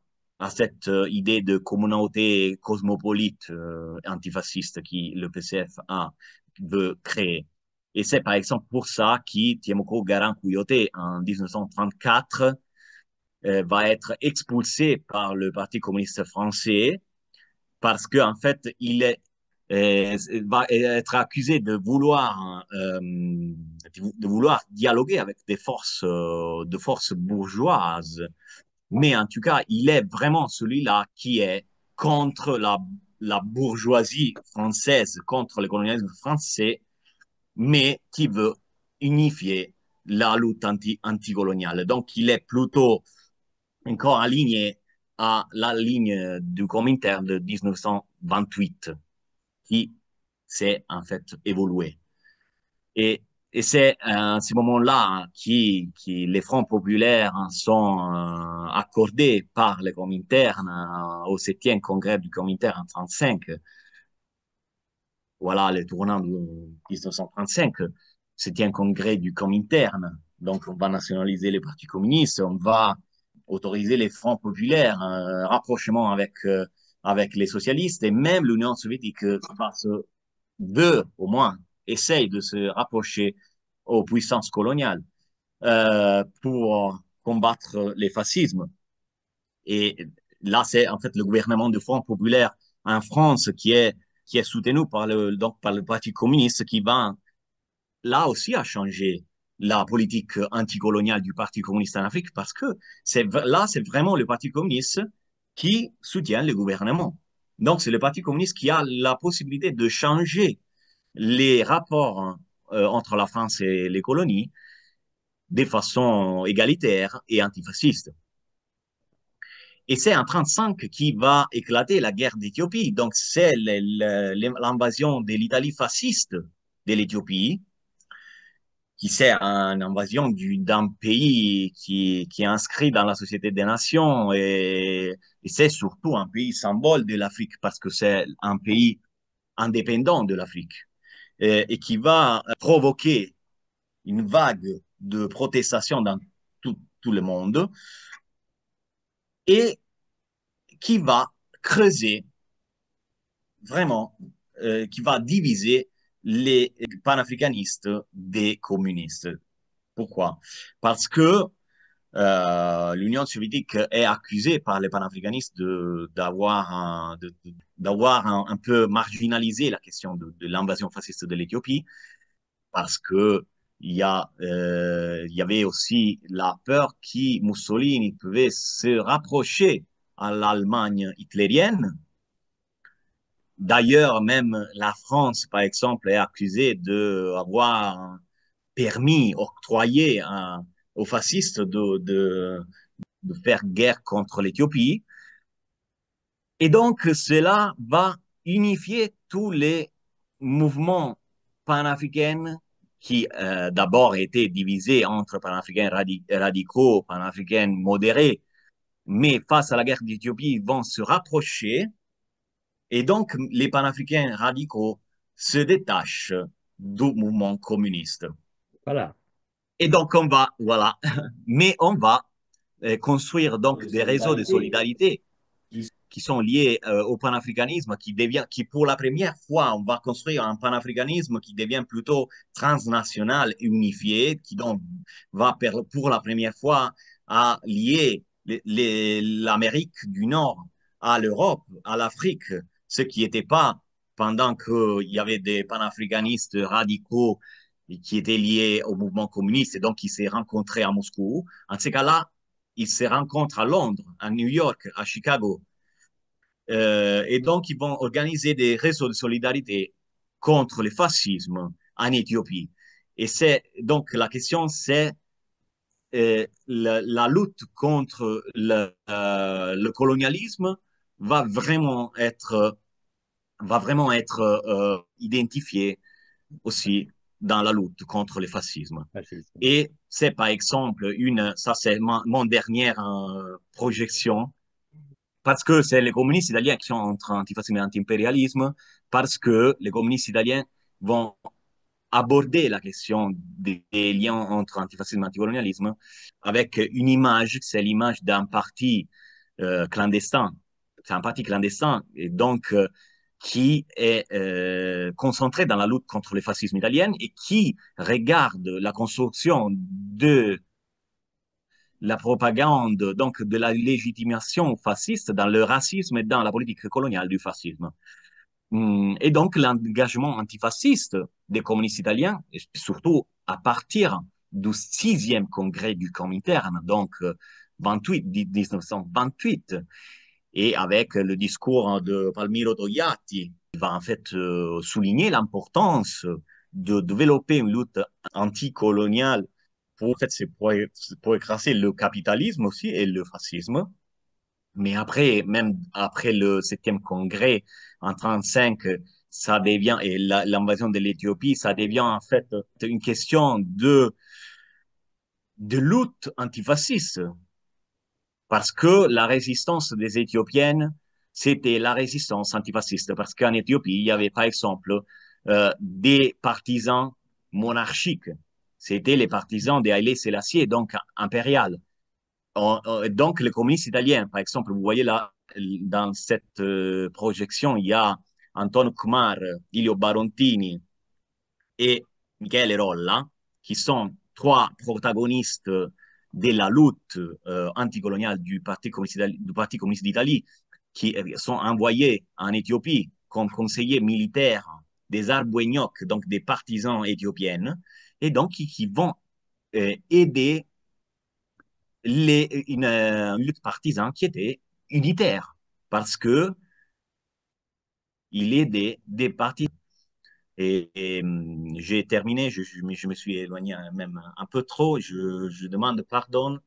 [SPEAKER 3] cette idée de communauté cosmopolite antifasciste qui le PCF veut créer. Et c'est par exemple pour ça que Tiemoko Garan Kouyoté, en 1934, va être expulsé par le Parti communiste français parce qu'en fait, va être accusé de vouloir dialoguer avec des forces bourgeoises Mais en tout cas, il est vraiment celui-là qui est contre la bourgeoisie française, contre le colonialisme français, mais qui veut unifier la lutte anticoloniale. Donc, il est plutôt encore aligné à la ligne du Comintern de 1928, qui s'est en fait évolué. Et, et c'est à ce moment-là qui les fronts populaires sont accordés par le Comintern au 7e congrès du Comintern en 1935. Voilà le tournant de 1935. C'était un congrès du Comintern. Donc, on va nationaliser les partis communistes, on va autoriser les fronts populaires, un rapprochement avec les socialistes et même l'Union soviétique veut au moins essaye de se rapprocher aux puissances coloniales pour combattre les fascismes. Et là, c'est en fait le gouvernement du Front populaire en France qui est soutenu donc par le Parti communiste qui va là aussi à changer la politique anticoloniale du Parti communiste en Afrique parce que c'est vraiment le Parti communiste qui soutient le gouvernement. Donc, c'est le Parti communiste qui a la possibilité de changer les rapports entre la France et les colonies de façon égalitaire et antifasciste. Et c'est en 1935 qui va éclater la guerre d'Éthiopie. Donc, c'est l'invasion de l'Italie fasciste de l'Éthiopie, qui c'est une invasion d'un pays qui est inscrit dans la Société des Nations et c'est surtout un pays symbole de l'Afrique parce que c'est un pays indépendant de l'Afrique et qui va provoquer une vague de protestations dans tout le monde et qui va creuser vraiment, qui va diviser les panafricanistes des communistes. Pourquoi? Parce que l'Union soviétique est accusée par les panafricanistes d'avoir un peu marginalisé la question de l'invasion fasciste de l'Éthiopie parce que il y avait aussi la peur que Mussolini pouvait se rapprocher à l'Allemagne hitlérienne. D'ailleurs, même la France, par exemple, est accusée d'avoir permis, octroyé aux fascistes de faire guerre contre l'Éthiopie. Et donc, cela va unifier tous les mouvements panafricains qui d'abord étaient divisés entre panafricains radicaux, panafricains modérés, mais face à la guerre d'Éthiopie, ils vont se rapprocher. Et donc, les panafricains radicaux se détachent du mouvement communiste.
[SPEAKER 1] Voilà.
[SPEAKER 3] Et donc, voilà, mais on va construire donc des réseaux de solidarité qui sont liés au panafricanisme, qui pour la première fois, on va construire un panafricanisme qui devient plutôt transnational et unifié, qui donc va pour la première fois à lier l'Amérique du Nord à l'Europe, à l'Afrique, ce qui n'était pas pendant qu'il y avait des panafricanistes radicaux qui étaient liés au mouvement communiste et donc qui s'est rencontrés à Moscou. En ce cas-là, ils se rencontrent à Londres, à New York, à Chicago. Et donc, ils vont organiser des réseaux de solidarité contre le fascisme en Éthiopie. Et c'est donc la question, c'est la lutte contre le colonialisme va vraiment être identifiée aussi dans la lutte contre le fascisme. Et c'est par exemple ça c'est mon dernière projection, parce que c'est les communistes italiens qui sont entre antifascisme et anti-impérialisme, parce que les communistes italiens vont aborder la question des liens entre antifascisme et anticolonialisme avec une image, c'est l'image d'un parti clandestin. C'est un parti clandestin, et donc qui est concentré dans la lutte contre le fascisme italien et qui regarde la construction de la propagande, donc de la légitimation fasciste dans le racisme et dans la politique coloniale du fascisme. Et donc l'engagement antifasciste des communistes italiens, surtout à partir du 6e congrès du Comintern, donc 28, 1928, et avec le discours de Palmiro Togliatti, qui va en fait souligner l'importance de développer une lutte anticoloniale pour, en fait, pour écraser le capitalisme aussi et le fascisme. Mais après, même après le 7e congrès en 35, ça devient, et l'invasion de l'Éthiopie, ça devient en fait une question de lutte antifasciste. Parce que la résistance des Éthiopiennes, c'était la résistance antifasciste. Parce qu'en Éthiopie, il y avait par exemple des partisans monarchiques. C'était les partisans des Haïlé Sélassié, donc impérial. Donc, les communistes italiens, par exemple, vous voyez là, dans cette projection, il y a Antonio Kumar, Ilio Barontini et Michele Rolla, qui sont trois protagonistes de la lutte anticoloniale du Parti communiste d'Italie, qui sont envoyés en Éthiopie comme conseillers militaires des Arbouenyok, donc des partisans éthiopiennes, et donc qui vont aider une lutte partisane qui était unitaire, parce que il est des partis. J'ai terminé, je me suis éloigné même un peu trop. Je demande pardon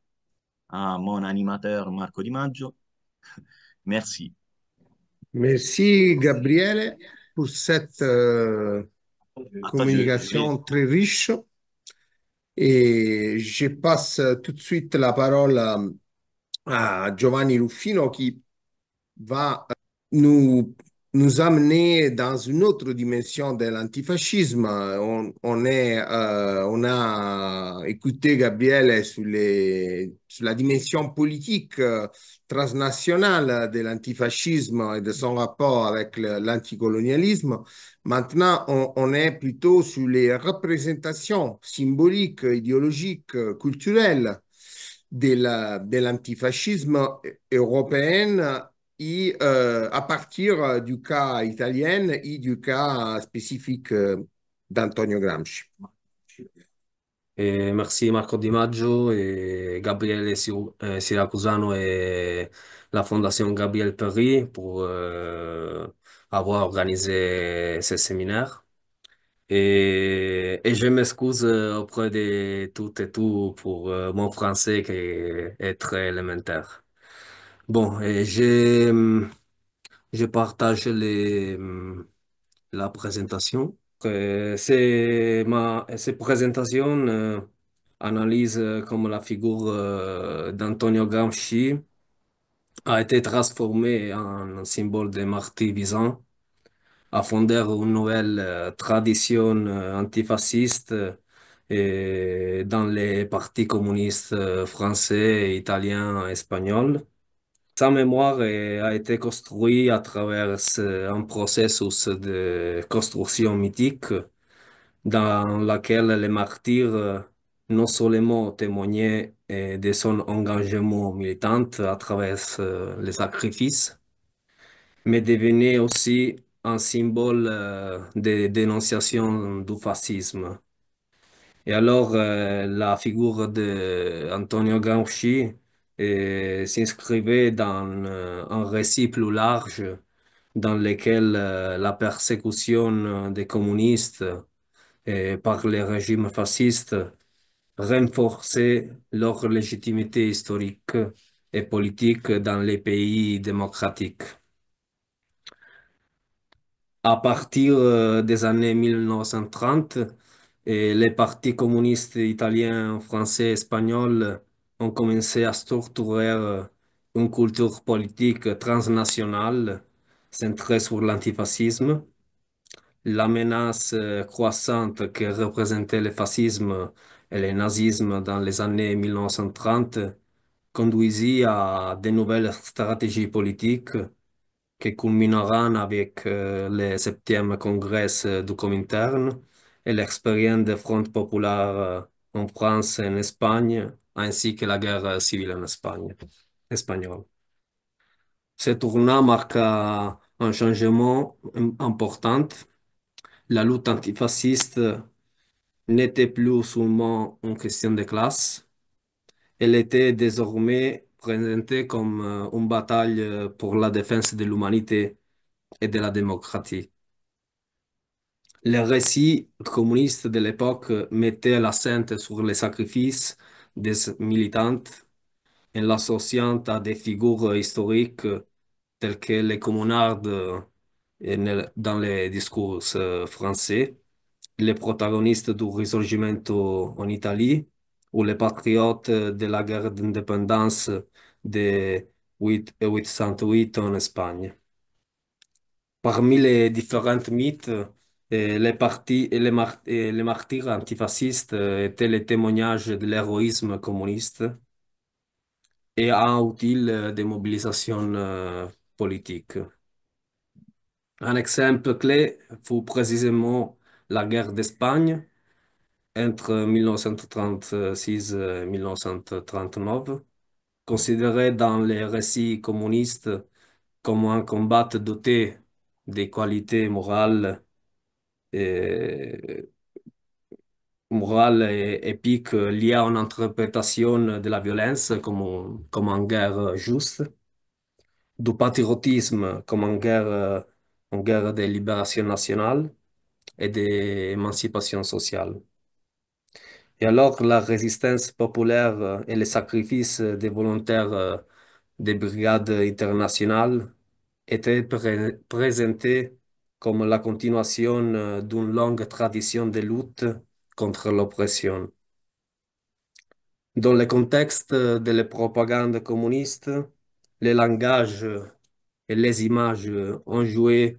[SPEAKER 3] à mon animateur Marco Di Maggio. Merci.
[SPEAKER 2] Merci, Gabriele, pour cette
[SPEAKER 3] Attends, je vais.
[SPEAKER 2] communication très riche. Et je passe tout de suite la parole à Giovanni Ruffino qui va nous, nous amener dans une autre dimension de l'antifascisme. On a écouté Gabriele sur la dimension politique transnationale de l'antifascisme et de son rapport avec l'anticolonialisme. Maintenant, on est plutôt sur les représentations symboliques, idéologiques, culturelles de l'antifascisme européen et à partir du cas italien et du cas spécifique d'Antonio Gramsci.
[SPEAKER 4] Et merci Marco Di Maggio et Gabriele Siracusano et la Fondation Gabriel Péry pour avoir organisé ce séminaire. Et je m'excuse auprès de toutes et tout pour mon français qui est très élémentaire. Bon, je partage la présentation. Cette présentation analyse comme la figure d'Antonio Gramsci a été transformée en symbole de martyr visant à fonder une nouvelle tradition antifasciste dans les partis communistes français, italiens, espagnols. Sa mémoire a été construite à travers un processus de construction mythique dans laquelle les martyrs non seulement témoignaient de son engagement militant à travers les sacrifices, mais devenaient aussi un symbole de dénonciation du fascisme. Et alors, la figure de Antonio Gramsci s'inscrivait dans un récit plus large dans lequel la persécution des communistes par les régimes fascistes renforçait leur légitimité historique et politique dans les pays démocratiques. À partir des années 1930, les partis communistes italiens, français, espagnols ont commencé à structurer une culture politique transnationale centrée sur l'antifascisme. La menace croissante que représentait le fascisme et le nazisme dans les années 1930 conduisit à de nouvelles stratégies politiques qui culmineront avec le 7e congrès du Comintern et l'expérience des fronts populaires en France et en Espagne, ainsi que la guerre civile en Espagne, espagnole. Ce tournant marqua un changement important. La lutte antifasciste n'était plus seulement une question de classe, Elle était désormais présentée comme une bataille pour la défense de l'humanité et de la démocratie. Les récits communistes de l'époque mettaient l'accent sur les sacrifices des militantes en l'associant à des figures historiques telles que les communards dans les discours français, les protagonistes du Risorgimento en Italie ou les patriotes de la guerre d'indépendance de 808 en Espagne. Parmi les différents mythes, les partis et les martyrs antifascistes étaient les témoignages de l'héroïsme communiste et un outil de mobilisation politique. Un exemple clé fut précisément la guerre d'Espagne entre 1936 et 1939, considérée dans les récits communistes comme un combat doté des qualités et, morales et épiques liées à une interprétation de la violence comme une guerre juste, du patriotisme comme une guerre de libération nationale et d'émancipation sociale. Et alors, la résistance populaire et les sacrifices des volontaires des brigades internationales étaient présentés comme la continuation d'une longue tradition de lutte contre l'oppression. Dans le contexte de la propagande communiste, le langage et les images ont joué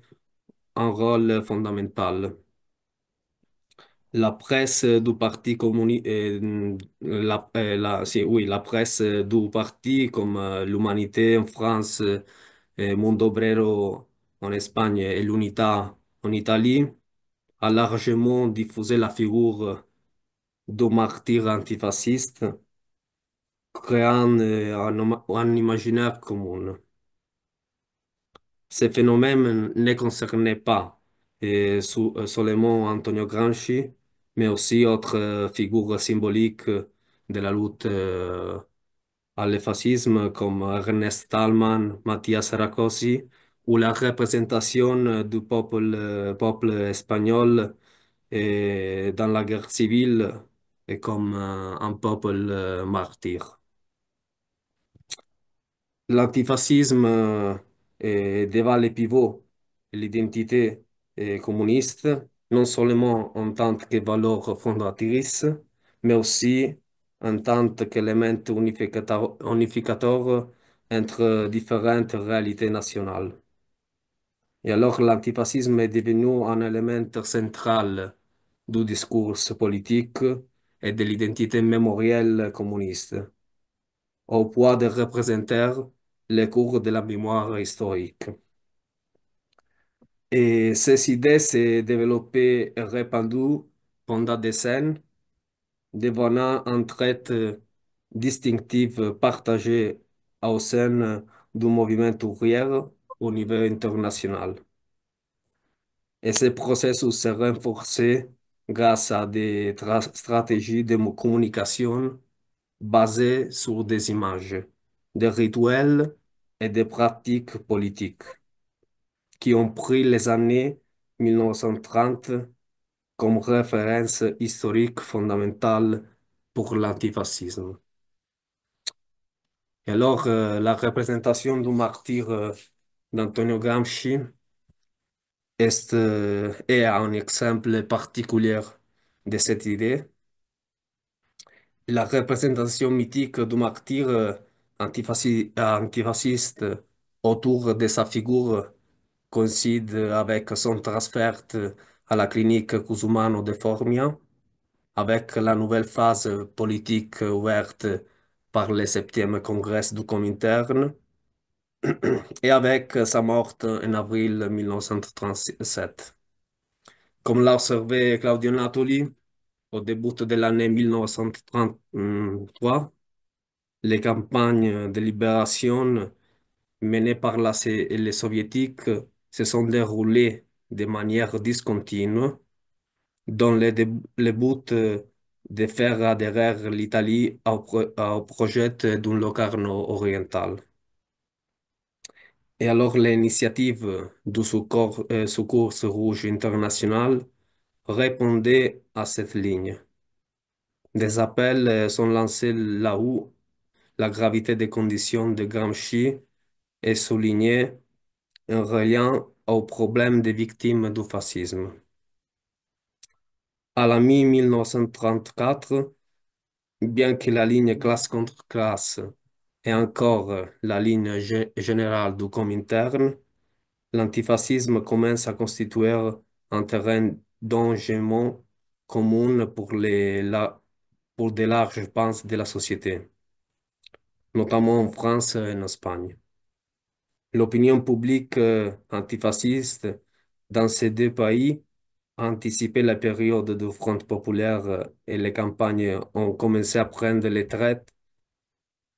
[SPEAKER 4] un rôle fondamental. La presse du Parti communiste, oui, la presse du parti comme l'Humanité en France, Mundo Obrero en Espagne et l'Unità en Italie a largement diffusé la figure du martyr antifasciste, créant un imaginaire commun. Ces phénomènes ne concernaient pas seulement Antonio Gramsci, mais aussi autres figures symboliques de la lutte à le fascisme comme Ernest Thälmann, Mathias Sarkozy, ou la représentation du peuple espagnol dans la guerre civile et comme un peuple martyr. L'antifascisme devint le pivot de l'identité communiste, non seulement en tant que valeur fondatrice, mais aussi en tant qu'élément unificateur entre différentes réalités nationales. Et alors l'antifascisme est devenu un élément central du discours politique et de l'identité mémorielle communiste, au point de représenter les cours de la mémoire historique. Et ces idées s'est développées et répandues pendant des décennies, devenant un trait distinctif partagé au sein du mouvement ouvrier au niveau international. Et ce processus s'est renforcé grâce à des stratégies de communication basées sur des images, des rituels et des pratiques politiques qui ont pris les années 1930 comme référence historique fondamentale pour l'antifascisme. Et alors, la représentation du martyr d'Antonio Gramsci est un exemple particulier de cette idée. La représentation mythique du martyr antifasciste autour de sa figure coïncide avec son transfert à la clinique Cusumano de Formia, avec la nouvelle phase politique ouverte par le 7e congrès du Comintern et avec sa mort en avril 1937. Comme l'a observé Claudio Natoli, au début de l'année 1933, les campagnes de libération menées par les soviétiques se sont déroulées de manière discontinue, dont le but de faire adhérer l'Italie au projet d'un Locarno oriental. Et alors l'initiative du Secours Rouge international répondait à cette ligne. Des appels sont lancés là où la gravité des conditions de Gramsci est soulignée en reliant au problème des victimes du fascisme. À la mi-1934, bien que la ligne classe contre classe est encore la ligne générale du Comintern, l'antifascisme commence à constituer un terrain d'engagement commun pour de larges pans de la société, notamment en France et en Espagne. L'opinion publique antifasciste dans ces deux pays a anticipé la période du Front populaire et les campagnes ont commencé à prendre les traits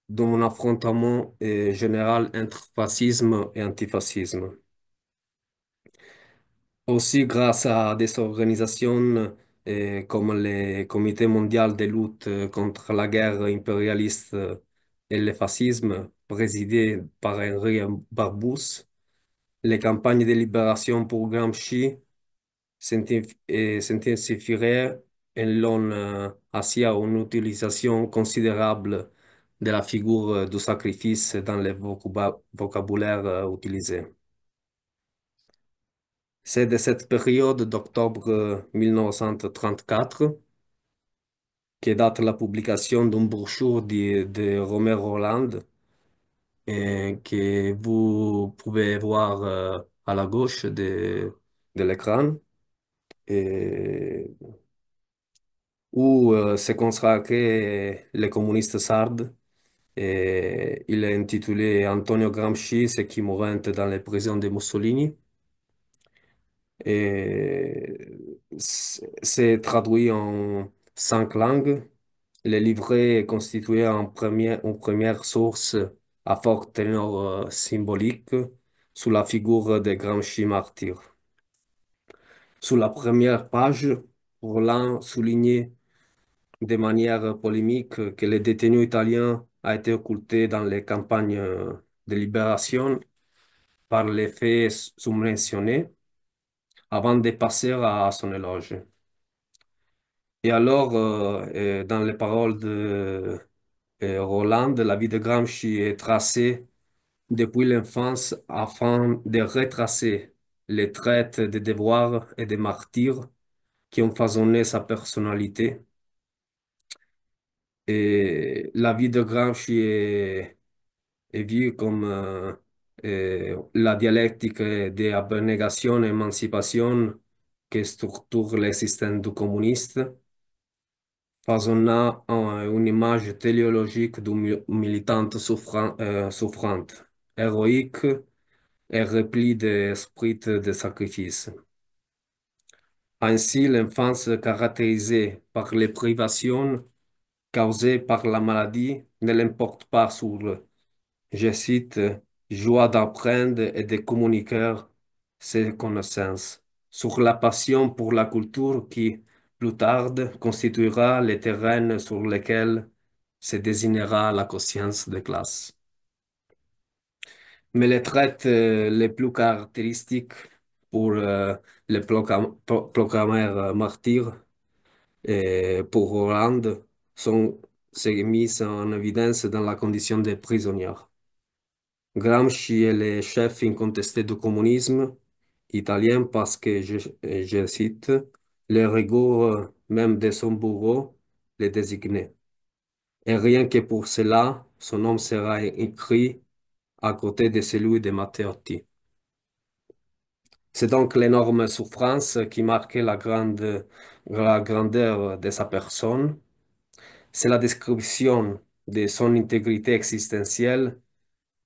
[SPEAKER 4] d'un affrontement général entre fascisme et antifascisme. Aussi, grâce à des organisations comme le Comité mondial de lutte contre la guerre impérialiste et le fascisme, présidé par Henri Barbus, les campagnes de libération pour Gramsci s'intensifieraient et l'on assis à une utilisation considérable de la figure du sacrifice dans le vocabulaire utilisé. C'est de cette période d'octobre 1934 que date la publication d'une brochure de Romer Roland que vous pouvez voir à la gauche de l'écran et où c'est consacré les communistes sardes et il est intitulé Antonio Gramsci, ce qui mourant dans les prisons de Mussolini. Et c'est traduit en 5 langues. Le livret est constitué en première source à fort teneur symbolique sous la figure de Gramsci martyr. Sous la première page, Roland soulignait de manière polémique que le détenu italien a été occulté dans les campagnes de libération par les faits sous-mentionnés avant de passer à son éloge. Et alors, dans les paroles de Roland, la vie de Gramsci est tracée depuis l'enfance afin de retracer les traits des devoirs et des martyrs qui ont façonné sa personnalité. Et la vie de Gramsci est vue comme la dialectique de abnégation et émancipation qui structure le système du communiste façonna une image téléologique d'une militante souffrante, héroïque et remplie d'esprit de sacrifice. Ainsi, l'enfance caractérisée par les privations causées par la maladie ne l'emporte pas sur, je cite, joie d'apprendre et de communiquer ses connaissances, sur la passion pour la culture qui, plus tard, constituera les terrains sur lesquels se désignera la conscience de classe. Mais les traits les plus caractéristiques pour le proclameur martyr et pour Hollande sont mis en évidence dans la condition de prisonnier. Gramsci est le chef incontesté du communisme italien parce que, je cite, le rigueur même de son bourreau le désignait. Et rien que pour cela, son nom sera écrit à côté de celui de Matteotti. C'est donc l'énorme souffrance qui marquait la grandeur de sa personne. C'est la description de son intégrité existentielle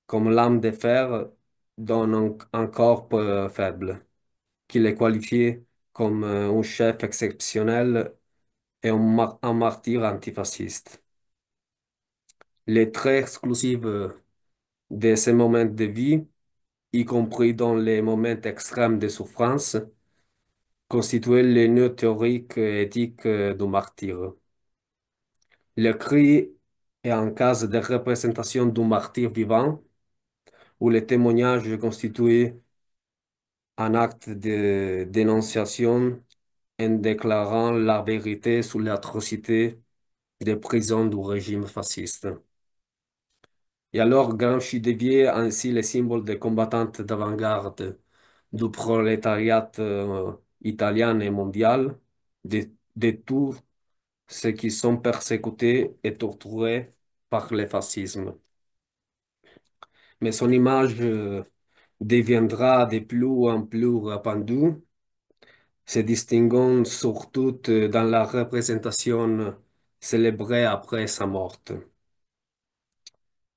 [SPEAKER 4] comme l'âme de fer d'un un corps faible, qui le qualifiait comme un chef exceptionnel et un martyr antifasciste. Les traits exclusifs de ces moments de vie, y compris dans les moments extrêmes de souffrance, constituaient le nœud théorique et éthique du martyr. Le cri est en cas de représentation d'un martyr vivant où le témoignage constitue un acte de dénonciation en déclarant la vérité sur l'atrocité des prisons du régime fasciste. Et alors, Gramsci devient ainsi le symbole des combattantes d'avant-garde du prolétariat italien et mondial, de tous ceux qui sont persécutés et torturés par le fascisme. Mais son image deviendra de plus en plus répandue, se distinguant surtout dans la représentation célébrée après sa mort.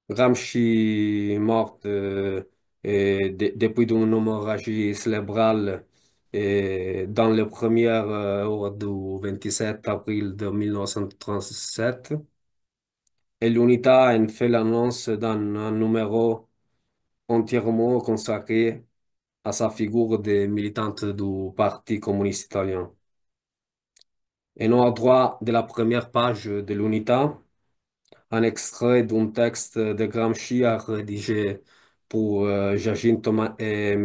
[SPEAKER 4] Gramsci mort depuis une hémorragie cérébrale dans les premières heures du 27 avril de 1937. Et l'UNITA en fait l'annonce dans un numéro entièrement consacré à sa figure de militante du Parti communiste italien. Et non à droite de la première page de l'UNITA, un extrait d'un texte de Gramsci à rédigé pour Giacinto et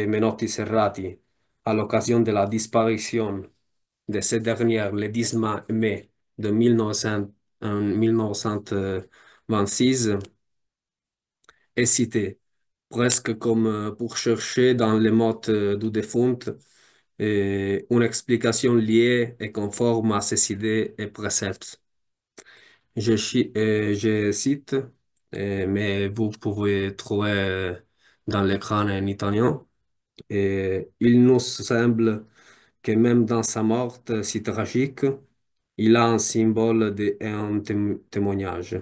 [SPEAKER 4] Menotti Serrati à l'occasion de la disparition de ces dernières le 10 mai de 1926 est cité, presque comme pour chercher dans les mots du défunt une explication liée et conforme à ces idées et préceptes. Je cite, mais vous pouvez trouver dans l'écran en italien. Il nous semble que même dans sa mort si tragique, il a un symbole et un témoignage.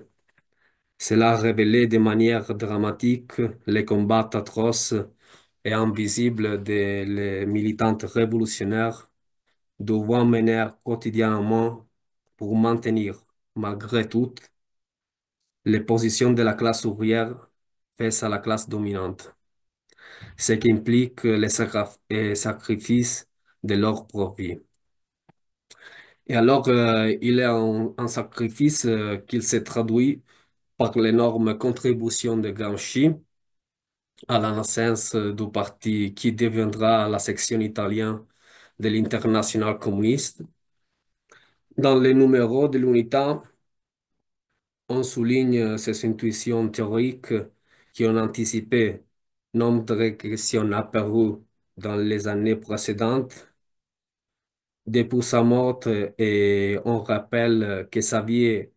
[SPEAKER 4] Cela révélait de manière dramatique les combats atroces et invisibles des les militantes révolutionnaires devant mener quotidiennement pour maintenir, malgré tout, les positions de la classe ouvrière face à la classe dominante, ce qui implique les sacrifices de leur propre vie. Et alors, il est un sacrifice qu'il se traduit par l'énorme contribution de Gramsci à la naissance du parti qui deviendra la section italienne de l'Internationale communiste. Dans les numéros de l'UNITA, on souligne ces intuitions théoriques qui ont anticipé nombre de régressions apparues dans les années précédentes. Depuis sa mort, et on rappelle que sa vie est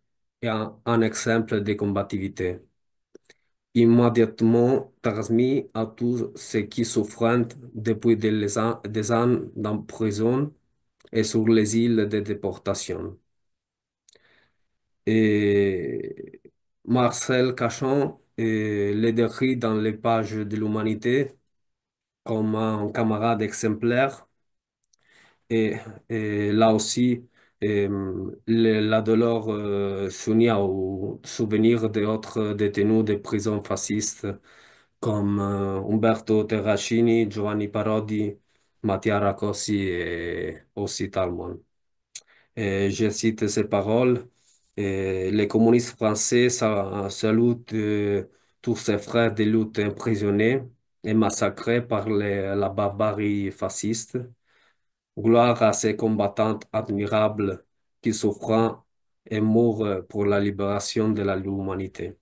[SPEAKER 4] un exemple de combativité, immédiatement transmis à tous ceux qui souffrent depuis des ans en prison et sur les îles de déportation. Et Marcel Cachon le décrit dans les pages de l'Humanité comme un camarade exemplaire. Et, et là aussi, la douleur s'unit au souvenir d'autres détenus de prisons fascistes comme Umberto Terracini, Giovanni Parodi, Mattia Racossi et aussi Talmon. Et je cite ces paroles. Les communistes français saluent tous ces frères de lutte emprisonnés et massacrés par la barbarie fasciste. Gloire à ces combattants admirables qui souffrent et mourent pour la libération de l'humanité.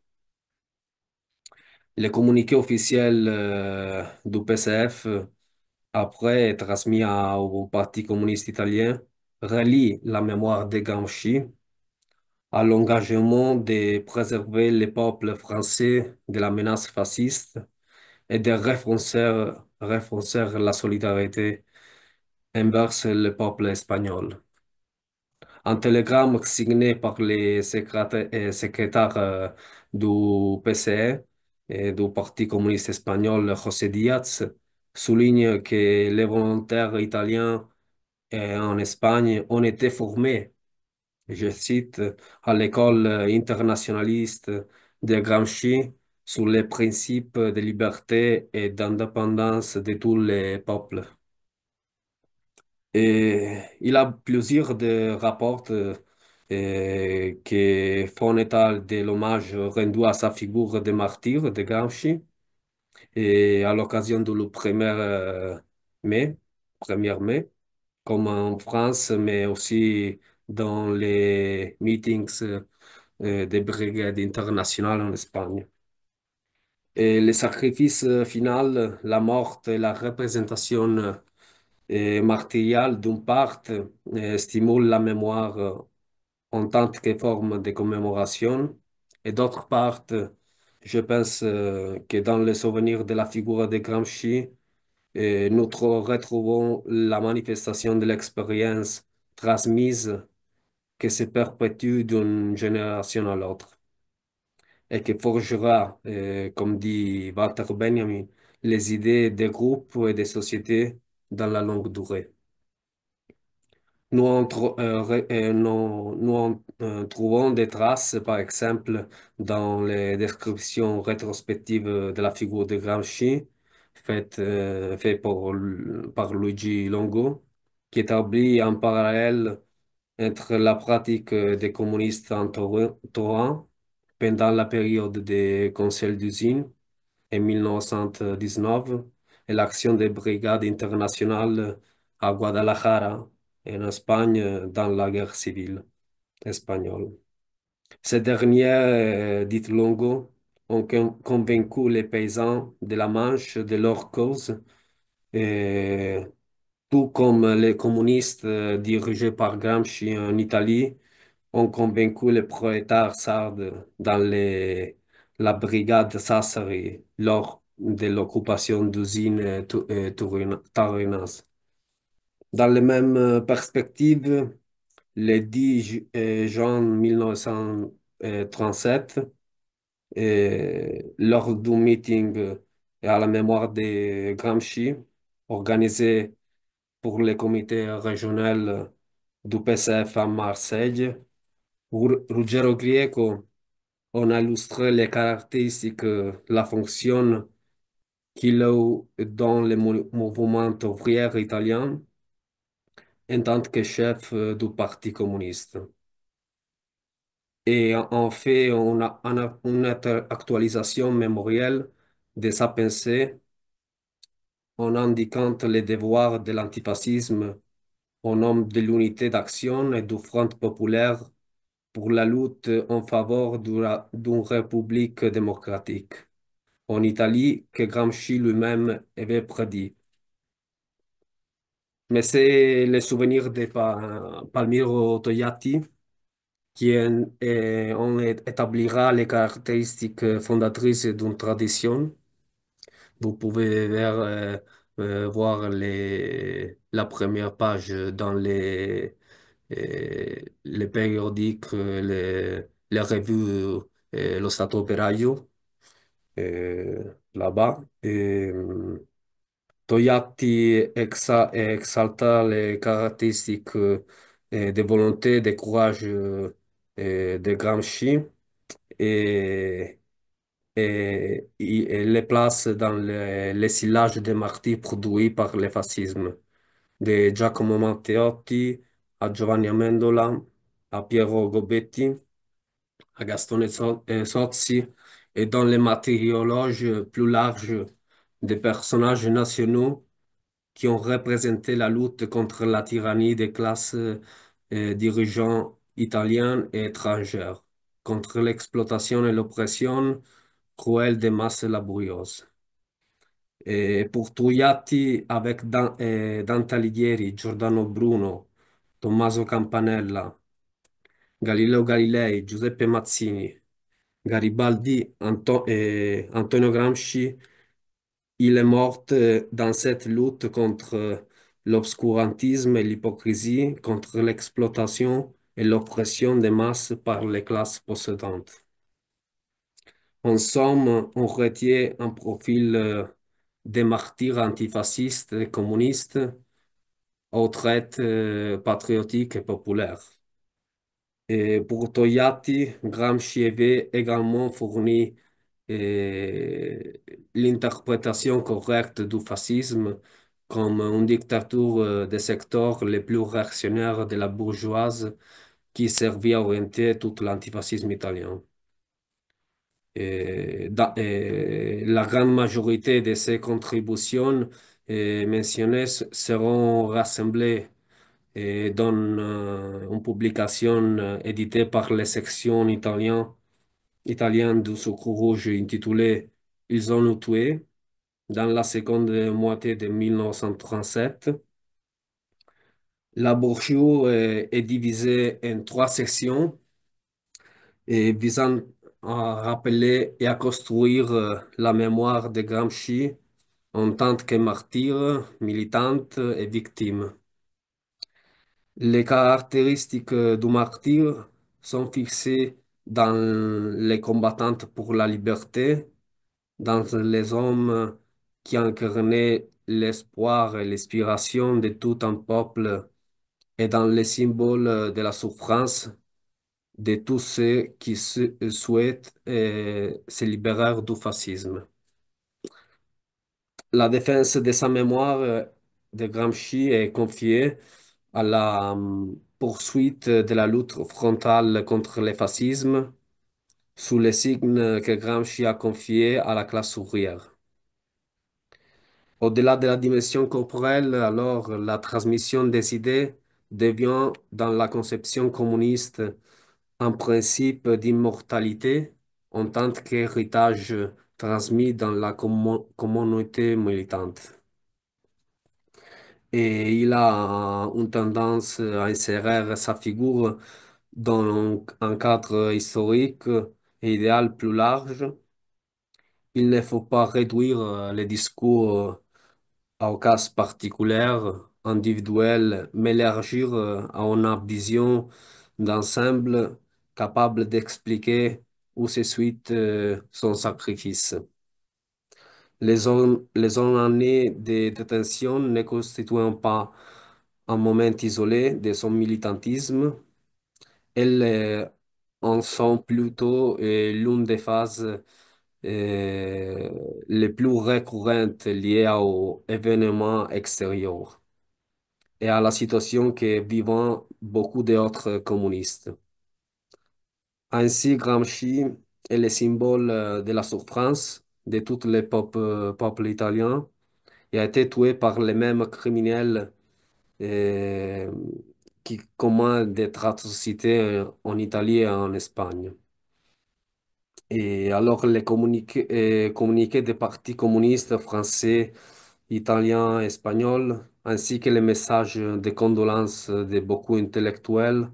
[SPEAKER 4] Le communiqué officiel du PCF, après transmis au Parti communiste italien, relie la mémoire de Gramsci à l'engagement de préserver le peuple français de la menace fasciste et de renforcer la solidarité envers le peuple espagnol. Un télégramme signé par les secrétaires du PCE et du Parti communiste espagnol José Díaz souligne que les volontaires italiens en Espagne ont été formés, je cite, à l'école internationaliste de Gramsci sur les principes de liberté et d'indépendance de tous les peuples. Et il a plusieurs de rapports qui font état de l'hommage rendu à sa figure de martyr de Gramsci et à l'occasion du mai, 1er mai, comme en France, mais aussi dans les meetings des brigades internationales en Espagne. Et le sacrifice final, la mort et la représentation martyriale d'une part stimule la mémoire en tant que forme de commémoration et d'autre part, je pense que dans le souvenir de la figure de Gramsci, nous retrouvons la manifestation de l'expérience transmise qui se perpétue d'une génération à l'autre et qui forgera, comme dit Walter Benjamin, les idées des groupes et des sociétés dans la longue durée. Nous en trouvons des traces, par exemple, dans les descriptions rétrospectives de la figure de Gramsci, fait par Luigi Longo, qui établit un parallèle entre la pratique des communistes en Torrent pendant la période des conseils d'usine en 1919 et l'action des brigades internationales à Guadalajara, en Espagne, dans la guerre civile espagnole. Ces dernières, dit Longo, ont convaincu les paysans de la Manche de leur cause, et tout comme les communistes dirigés par Gramsci en Italie ont convaincu les prolétaires sardes dans la brigade Sassari lors de l'occupation d'usines taurinas. Dans les mêmes perspectives, le 10 juin 1937, lors d'un meeting à la mémoire de Gramsci, organisé pour le comité régional du PCF à Marseille, Ruggero Grieco on a illustré les caractéristiques, la fonction qu'il a eu dans le mouvement ouvrier italien en tant que chef du Parti communiste. Et en fait, on a une actualisation mémorielle de sa pensée en indiquant les devoirs de l'antifascisme au nom de l'unité d'action et du Front populaire pour la lutte en faveur d'une république démocratique en Italie que Gramsci lui-même avait prédit. Mais c'est le souvenir de Palmiro Togliatti on établira les caractéristiques fondatrices d'une tradition. Vous pouvez voir la première page dans les périodiques, les revues, Lo Stato Operaio, là-bas. Togliatti exalta les caractéristiques de volonté, de courage de Gramsci et, et les place dans les sillages des martyrs produits par le fascisme, de Giacomo Matteotti à Giovanni Amendola, à Piero Gobetti, à Gastone Sozzi, et dans les martyrologes plus larges des personnages nationaux qui ont représenté la lutte contre la tyrannie des classes dirigeantes italiennes et étrangères, contre l'exploitation et l'oppression cruelle des masses laborieuses. Et pour Togliatti, avec Dante Alighieri, Giordano Bruno, Tommaso Campanella, Galileo Galilei, Giuseppe Mazzini, Garibaldi, Antonio Gramsci, il est mort dans cette lutte contre l'obscurantisme et l'hypocrisie, contre l'exploitation et l'oppression des masses par les classes possédantes. En somme, on retient un profil des martyrs antifascistes et communistes aux traits patriotiques et populaires. Et pour Togliatti, Gramsci avait également fourni l'interprétation correcte du fascisme comme une dictature des secteurs les plus réactionnaires de la bourgeoisie qui servit à orienter tout l'antifascisme italien. Et la grande majorité de ces contributions mentionnées seront rassemblées dans une publication éditée par les sections italiennes du Secours Rouge intitulée Ils ont nous tués dans la seconde moitié de 1937. La brochure est divisée en trois sections et visant à rappeler et à construire la mémoire de Gramsci en tant que martyr, militante et victime. Les caractéristiques du martyr sont fixées dans les combattantes pour la liberté, dans les hommes qui incarnaient l'espoir et l'inspiration de tout un peuple et dans les symboles de la souffrance de tous ceux qui souhaitent se libérer du fascisme. La défense de sa mémoire de Gramsci est confiée à la poursuite de la lutte frontale contre le fascisme sous les signes que Gramsci a confiés à la classe ouvrière. Au-delà de la dimension corporelle, alors, la transmission des idées devient, dans la conception communiste, un principe d'immortalité en tant qu'héritage transmis dans la communauté militante. Et il a une tendance à insérer sa figure dans un cadre historique et idéal plus large. Il ne faut pas réduire les discours au cas particulier, individuel, mais élargir à une vision d'ensemble capable d'expliquer où se suit son sacrifice. Les années de détention ne constituent pas un moment isolé de son militantisme. Elles en sont plutôt l'une des phases les plus récurrentes liées aux événements extérieurs et à la situation que vivent beaucoup d'autres communistes. Ainsi, Gramsci est le symbole de la souffrance de tous les peuples italiens et a été tué par les mêmes criminels euh, qui commandent des atrocités en Italie et en Espagne. Et alors, les communiqués des partis communistes français, italiens, espagnols, ainsi que les messages de condoléances de beaucoup d'intellectuels,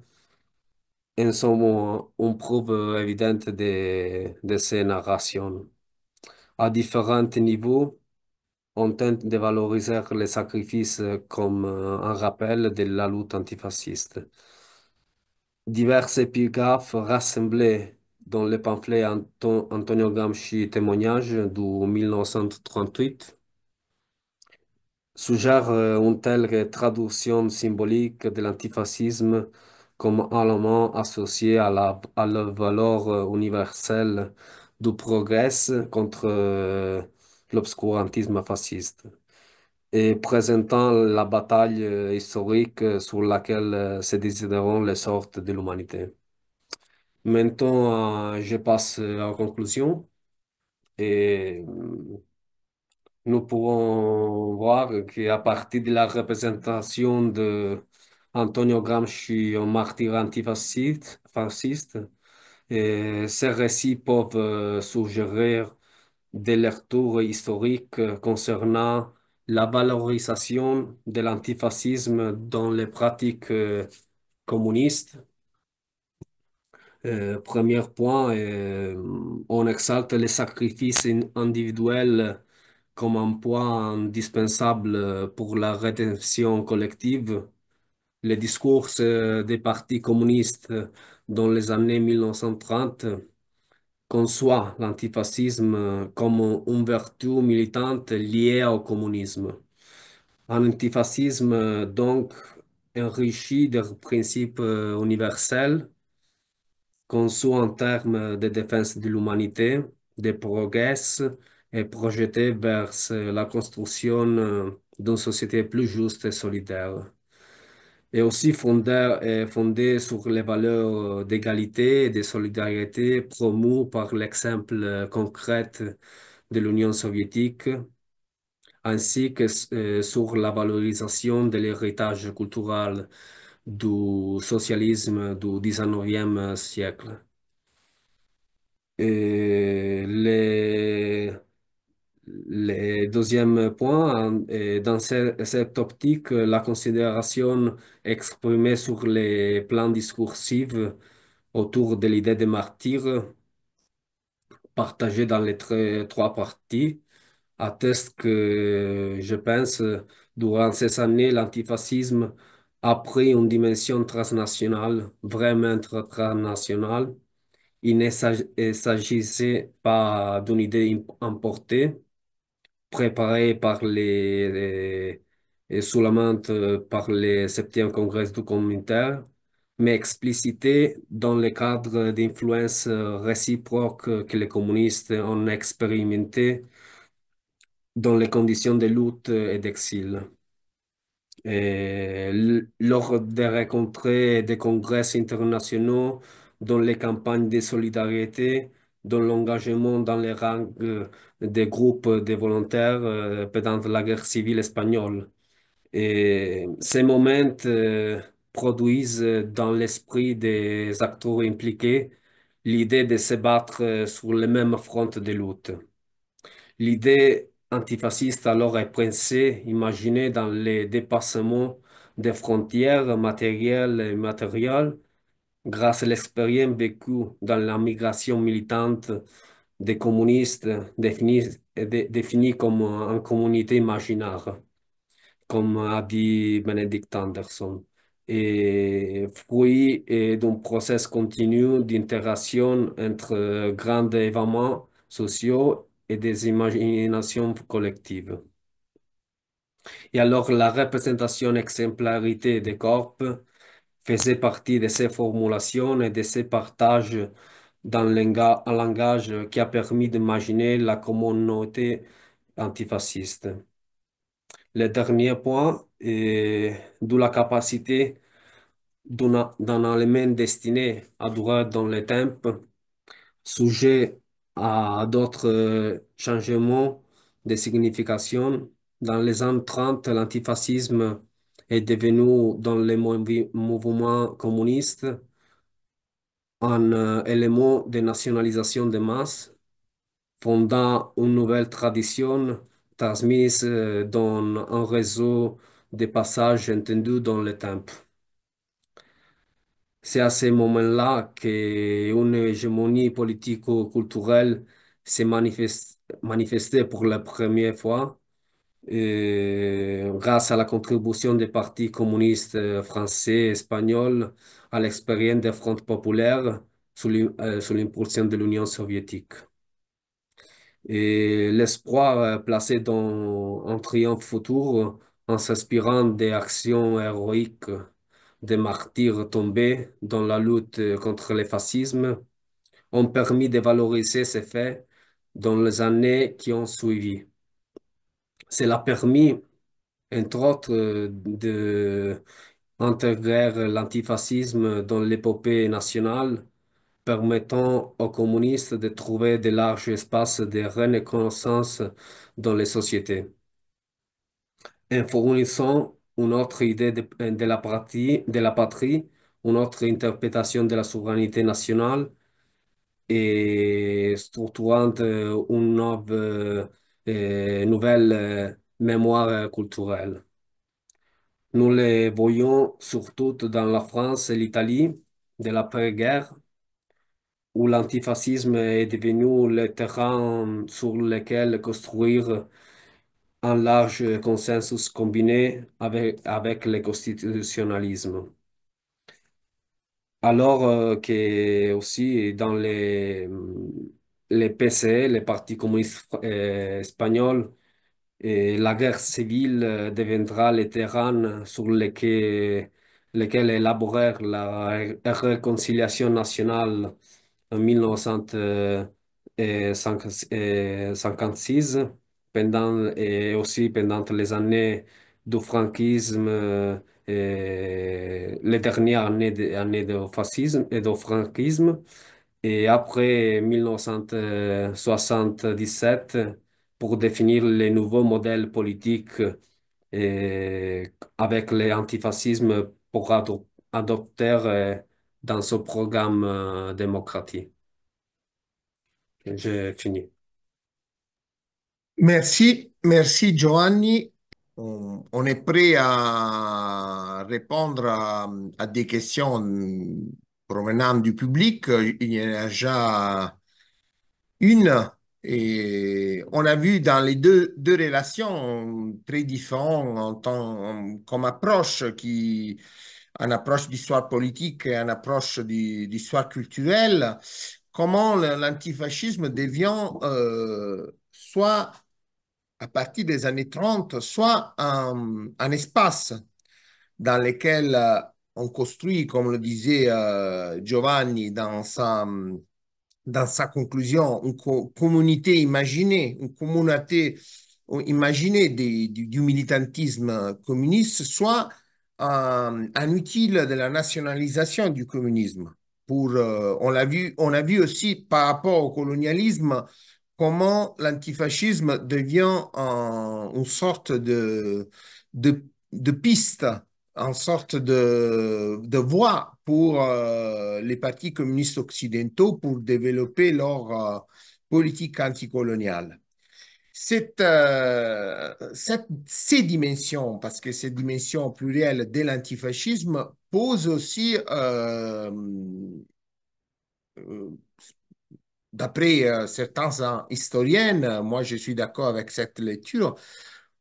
[SPEAKER 4] en sont une preuve évidente de ces narrations. À différents niveaux, on tente de valoriser les sacrifices comme un rappel de la lutte antifasciste. Divers épigraphes rassemblés dans le pamphlet Antonio Gramsci Témoignage du 1938 suggèrent une telle traduction symbolique de l'antifascisme comme un élément associé à la valeur universelle du progrès contre l'obscurantisme fasciste et présentant la bataille historique sur laquelle se décideront les sortes de l'humanité. Maintenant, je passe à la conclusion et nous pourrons voir qu'à partir de la représentation de Antonio Gramsci en martyr antifasciste, ces récits peuvent suggérir des lectures historiques concernant la valorisation de l'antifascisme dans les pratiques communistes. Premier point, on exalte les sacrifices individuels comme un point indispensable pour la rédemption collective. Les discours des partis communistes dans les années 1930 conçoit l'antifascisme comme une vertu militante liée au communisme. Un antifascisme donc enrichi de principes universels, conçu en termes de défense de l'humanité, de progrès et projeté vers la construction d'une société plus juste et solidaire. et aussi fondé sur les valeurs d'égalité et de solidarité promues par l'exemple concret de l'Union soviétique, ainsi que sur la valorisation de l'héritage culturel du socialisme du 19e siècle. Et les deuxième point, dans cette optique, la considération exprimée sur les plans discursifs autour de l'idée de martyr, partagée dans les trois parties, atteste que, je pense, durant ces années, l'antifascisme a pris une dimension transnationale, vraiment transnationale. Il ne s'agissait pas d'une idée importée, préparée par et seulement par les 7e congrès du Comintern, mais explicitée dans le cadre d'influences réciproques que les communistes ont expérimenté dans les conditions de lutte et d'exil. Et lors des rencontres et des congrès internationaux, dans les campagnes de solidarité, dans l'engagement dans les rangs des groupes de volontaires pendant la guerre civile espagnole. Et ces moments produisent dans l'esprit des acteurs impliqués l'idée de se battre sur le même front de lutte. L'idée antifasciste alors est pensée, imaginée dans les dépassements des frontières matérielles et immatérielles grâce à l'expérience vécue dans la migration militante des communistes définis comme une communauté imaginaire, comme a dit Benedict Anderson, et fruit d'un process continu d'interaction entre grands événements sociaux et des imaginations collectives. Et alors, la représentation exemplarité des corps faisait partie de ces formulations et de ces partages dans un langage qui a permis d'imaginer la communauté antifasciste. Le dernier point est d'où la capacité d'un élément destiné à durer dans le temps, sujet à d'autres changements de signification. Dans les années 30, l'antifascisme est devenu, dans les mouvements communistes, un élément de nationalisation de masse, fondant une nouvelle tradition transmise dans un réseau de passages entendus dans le temps. C'est à ce moment-là qu'une hégémonie politico-culturelle s'est manifestée pour la première fois, grâce à la contribution des partis communistes français et espagnols à l'expérience des fronts populaires sous l'impulsion de l'Union soviétique. Et l'espoir placé dans un triomphe futur en s'inspirant des actions héroïques des martyrs tombés dans la lutte contre le fascisme ont permis de valoriser ces faits dans les années qui ont suivi. Cela a permis, entre autres, de intégrer l'antifascisme dans l'épopée nationale, permettant aux communistes de trouver de larges espaces de reconnaissance dans les sociétés. En fournissant une autre idée de la patrie, une autre interprétation de la souveraineté nationale et structurant nouvelle mémoire culturelle. Nous les voyons surtout dans la France et l'Italie de l'après-guerre, où l'antifascisme est devenu le terrain sur lequel construire un large consensus combiné avec le constitutionnalisme. Alors que aussi dans les PCE, les partis communistes espagnols, et la guerre civile deviendra le terrain sur lequel élaborer la réconciliation nationale en 1956, pendant, et aussi pendant les années du franquisme les dernières années de fascisme et de franquisme. Et après 1977, pour définir les nouveaux modèles politiques avec les antifascismes pour adopter dans ce programme démocratique. J'ai fini.
[SPEAKER 2] Merci, merci Giovanni. On est prêt à répondre à des questions provenant du public. Il y en a déjà une. Et on a vu dans les deux relations très différentes comme approche, une approche d'histoire politique et une approche d'histoire culturelle, comment l'antifascisme devient soit à partir des années 30, soit un espace dans lequel on construit, comme le disait Giovanni dans sa conclusion, une communauté imaginée, une communauté imaginée du militantisme communiste, soit un outil de la nationalisation du communisme. On a vu aussi par rapport au colonialisme comment l'antifascisme devient une sorte de piste, une sorte de voie pour les partis communistes occidentaux pour développer leur politique anticoloniale. Ces dimensions, parce que ces dimensions plurielles de l'antifascisme posent aussi euh, d'après certains historiens, moi je suis d'accord avec cette lecture,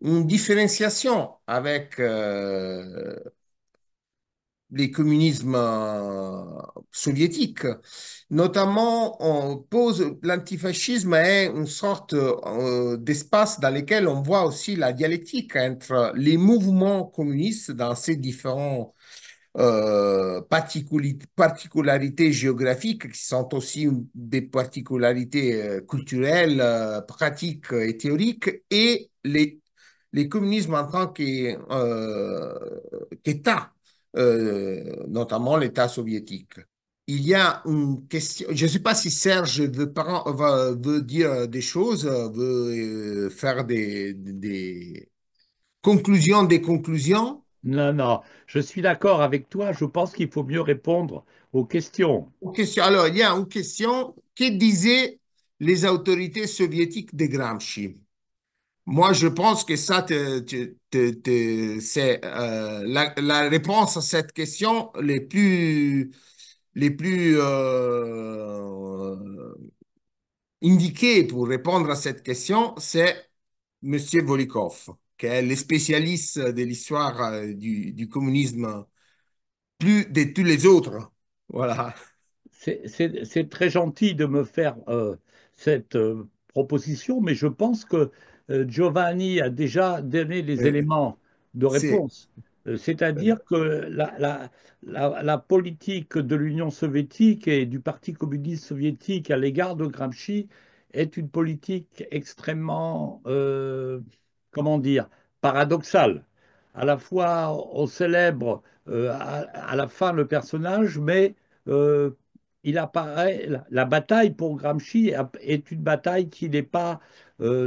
[SPEAKER 2] une différenciation avec les communismes soviétiques. Notamment, on pose l'antifascisme est une sorte d'espace dans lequel on voit aussi la dialectique entre les mouvements communistes dans ces différents particularités géographiques qui sont aussi des particularités culturelles, pratiques et théoriques, et les communismes en tant qu'État, notamment l'État soviétique. Il y a une question, je ne sais pas si Serge veut dire des choses, veut faire des conclusions.
[SPEAKER 1] Non, non, je suis d'accord avec toi. Je pense qu'il faut mieux répondre aux questions.
[SPEAKER 2] Alors, il y a une question. Que disaient les autorités soviétiques de Gramsci? Moi, je pense que ça, c'est la réponse à cette question les plus indiquées pour répondre à cette question, c'est Monsieur Volikov, qui est le spécialiste de l'histoire du communisme plus de tous les autres. Voilà.
[SPEAKER 1] C'est très gentil de me faire cette proposition, mais je pense que Giovanni a déjà donné les
[SPEAKER 2] Euh,
[SPEAKER 1] éléments de
[SPEAKER 2] c'est
[SPEAKER 1] réponse. C'est-à-dire que la politique de l'Union soviétique et du Parti communiste soviétique à l'égard de Gramsci est une politique extrêmement, comment dire, paradoxale. À la fois, on célèbre à la fin le personnage, mais euh, il apparaît, la bataille pour Gramsci est une bataille qui n'est pas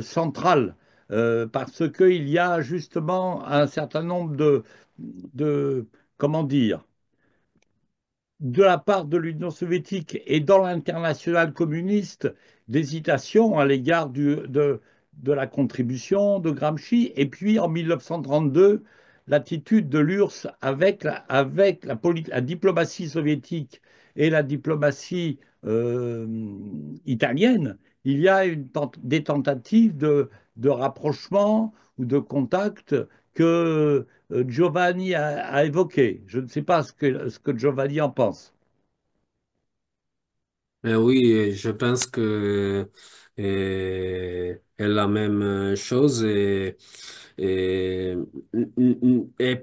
[SPEAKER 1] centrale, parce qu'il y a justement un certain nombre de comment dire, de la part de l'Union soviétique et dans l'international communiste d'hésitation à l'égard de la contribution de Gramsci. Et puis en 1932, l'attitude de l'URSS avec la diplomatie soviétique et la diplomatie italienne, il y a des tentatives de rapprochement ou de contact que Giovanni a évoquées. Je ne sais pas ce que Giovanni en pense.
[SPEAKER 4] Oui, je pense que est la même chose et est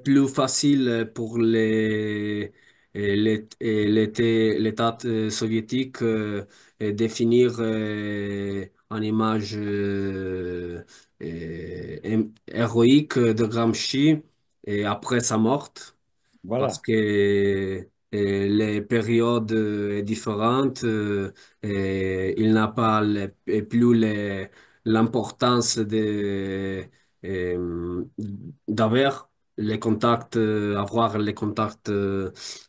[SPEAKER 4] plus facile pour l'État soviétique définir une image héroïque de Gramsci et après sa mort.
[SPEAKER 1] Voilà.
[SPEAKER 4] parce que les périodes différentes, et il n'a pas et plus l'importance euh, d'avoir les contacts, avoir les contacts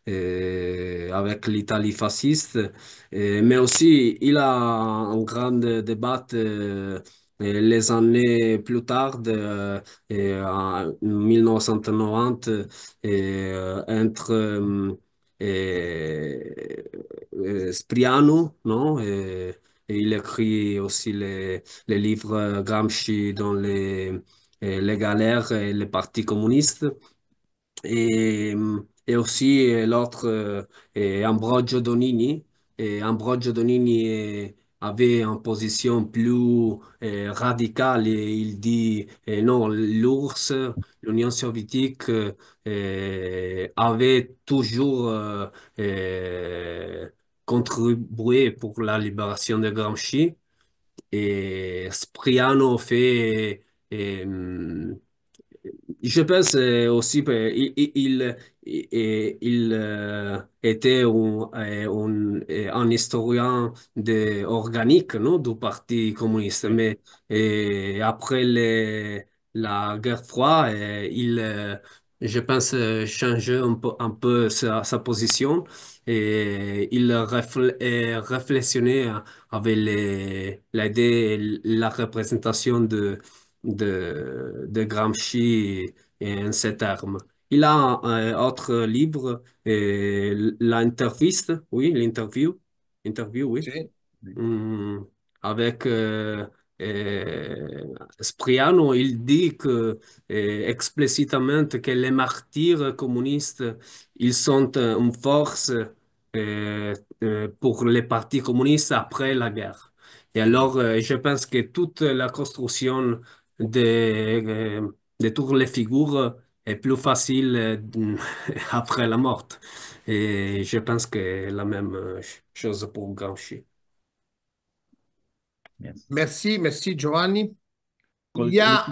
[SPEAKER 4] avec l'Italie fasciste. Mais aussi, il a un grand débat. Les années plus tard, en 1990, entre Spriano, non? Et il écrit aussi les livres Gramsci dans les galères et les partis communistes. Et aussi l'autre, Ambrogio Donini. Et Ambrogio Donini avait une position plus radicale et il dit non, l'URSS, l'Union soviétique, avait toujours contribué pour la libération de Gramsci. Et Spriano fait je pense aussi il était un historien organique, non, du Parti communiste.
[SPEAKER 1] Oui.
[SPEAKER 4] Mais après la guerre froide, je pense, changer un peu sa position et il réflexionné avec l'idée, la représentation de Gramsci en ces termes. Il a un autre livre, l'interviste, oui, interview, oui.
[SPEAKER 2] Sì.
[SPEAKER 4] Hum, avec Spriano, il dit que explicitement que les martyrs communistes, ils sont une force pour les partis communistes après la guerre. Et alors, je pense que toute la construction de toutes les figures est plus facile après la mort. Et je pense que la même chose pour Gramsci.
[SPEAKER 1] Merci.
[SPEAKER 2] Merci Giovanni. Il y
[SPEAKER 1] Une
[SPEAKER 2] a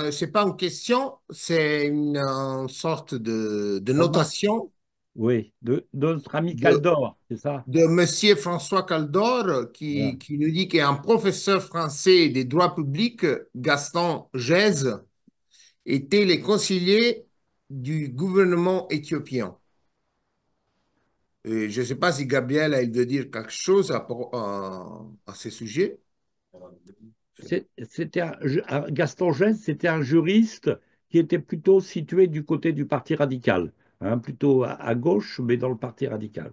[SPEAKER 1] petite
[SPEAKER 2] c'est pas une question, c'est une sorte de
[SPEAKER 1] remarque,
[SPEAKER 2] notation
[SPEAKER 1] oui, de notre ami
[SPEAKER 2] de,
[SPEAKER 1] Caldor, c'est ça?
[SPEAKER 2] de Monsieur François Caldor
[SPEAKER 1] Voilà.
[SPEAKER 2] qui nous dit qu'un professeur français des droits publics, Gaston Gèze, était le conseiller du gouvernement éthiopien. Et je ne sais pas si Gabriel il veut dire quelque chose à ce sujet.
[SPEAKER 1] C'était Gaston Gesse, c'était un juriste qui était plutôt situé du côté du Parti radical, hein, plutôt à gauche, mais dans le Parti radical.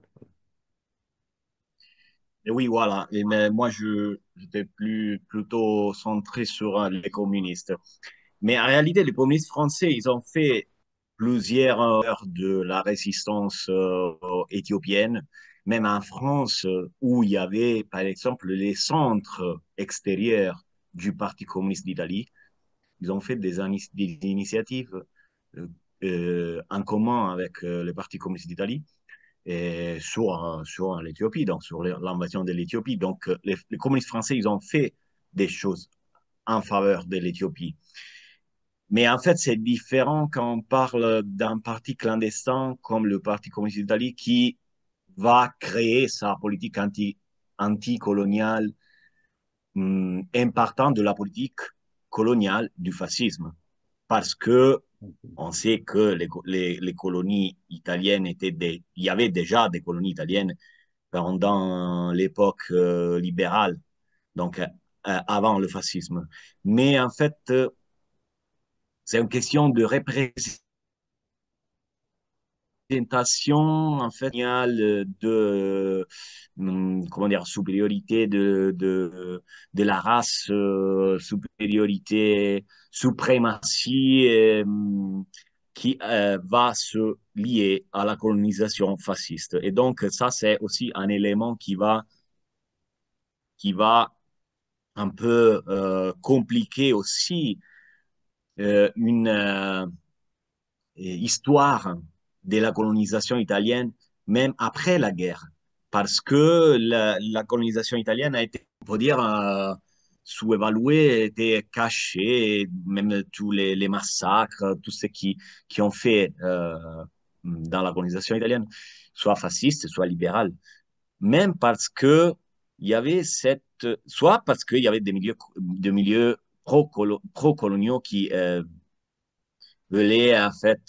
[SPEAKER 3] Et oui, voilà. Mais moi, j'étais plutôt centré sur les communistes. Mais en réalité, les communistes français, ils ont fait plusieurs heures de la résistance éthiopienne, même en France, où il y avait, par exemple, les centres extérieurs du Parti communiste d'Italie. Ils ont fait des initiatives euh, en commun avec le Parti communiste d'Italie et sur l'Éthiopie, donc sur l'invasion de l'Éthiopie. Donc, les communistes français, ils ont fait des choses en faveur de l'Éthiopie. Mais en fait, c'est différent quand on parle d'un parti clandestin comme le Parti communiste d'Italie qui va créer sa politique anticoloniale en partant de la politique coloniale du fascisme. Parce que on sait que les colonies italiennes il y avait déjà des colonies italiennes pendant l'époque libérale, donc avant le fascisme. Mais en fait, c'est une question de représentation en fait de comment dire supériorité de la race, supériorité, suprématie qui va se lier à la colonisation fasciste. Et donc ça c'est aussi un élément qui va un peu compliquer aussi une histoire de la colonisation italienne, même après la guerre. Parce que la colonisation italienne a été, on peut dire, sous-évaluée, était cachée, même tous les massacres, tout ce qui ont fait dans la colonisation italienne, soit fasciste, soit libéral. Même parce que il y avait soit parce qu'il y avait des milieux pro-coloniaux qui voulaient en fait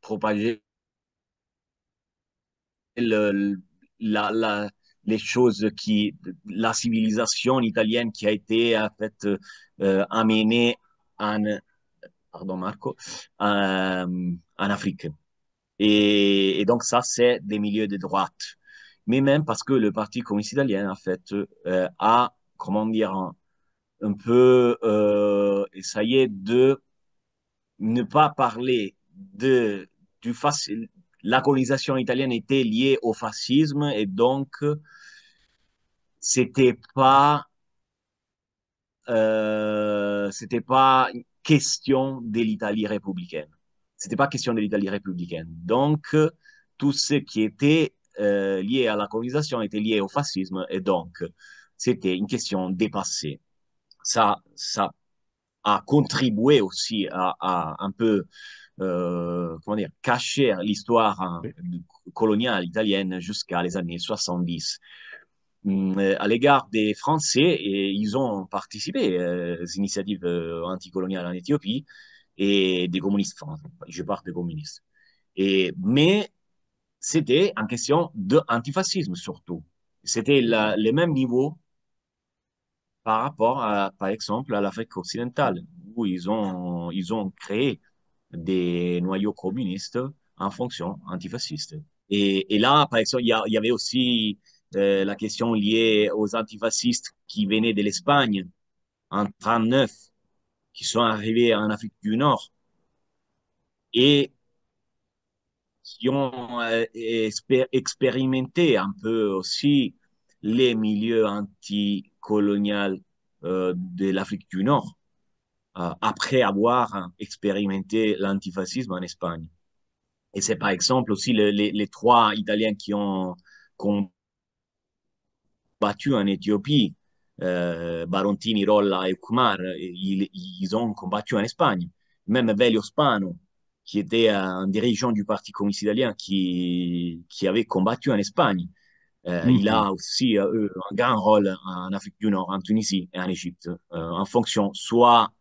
[SPEAKER 3] propager le- la, la- les choses la civilisation italienne qui a été en fait amenée en, pardon Marco, en Afrique. Et donc ça, c'est des milieux de droite. Mais même parce que le Parti communiste italien, en fait, a, comment dire, un peu essayé de ne pas parler du fascisme. La colonisation italienne était liée au fascisme et donc c'était pas c'était pas question de l'Italie républicaine. C'était pas question de l'Italie républicaine. Donc tout ce qui était lié à la colonisation était lié au fascisme et donc c'était une question dépassée. Ça a contribué aussi à un peu comment dire, cacher l'histoire hein, coloniale italienne jusqu'à les années 70. À l'égard des Français, et ils ont participé aux initiatives anticoloniales en Éthiopie et des communistes français. Je parle des communistes. Mais c'était en question d'antifascisme surtout. C'était les mêmes niveaux par rapport, par exemple, à l'Afrique occidentale, où ils ont créé des noyaux communistes en fonction antifasciste. Et là, par exemple, il y avait aussi la question liée aux antifascistes qui venaient de l'Espagne en 1939, qui sont arrivés en Afrique du Nord et qui ont expérimenté un peu aussi les milieux anticoloniaux de l'Afrique du Nord, après avoir expérimenté l'antifascisme en Espagne. Et c'est par exemple aussi les trois Italiens qui ont combattu en Éthiopie, Barontini, Rolla et Kumar, ils ont combattu en Espagne. Même Velio Spano, qui était un dirigeant du Parti communiste italien qui avait combattu en Espagne. Il
[SPEAKER 1] Mhm.
[SPEAKER 3] a aussi un grand rôle en Afrique du Nord, en Tunisie et en Égypte, en fonction soit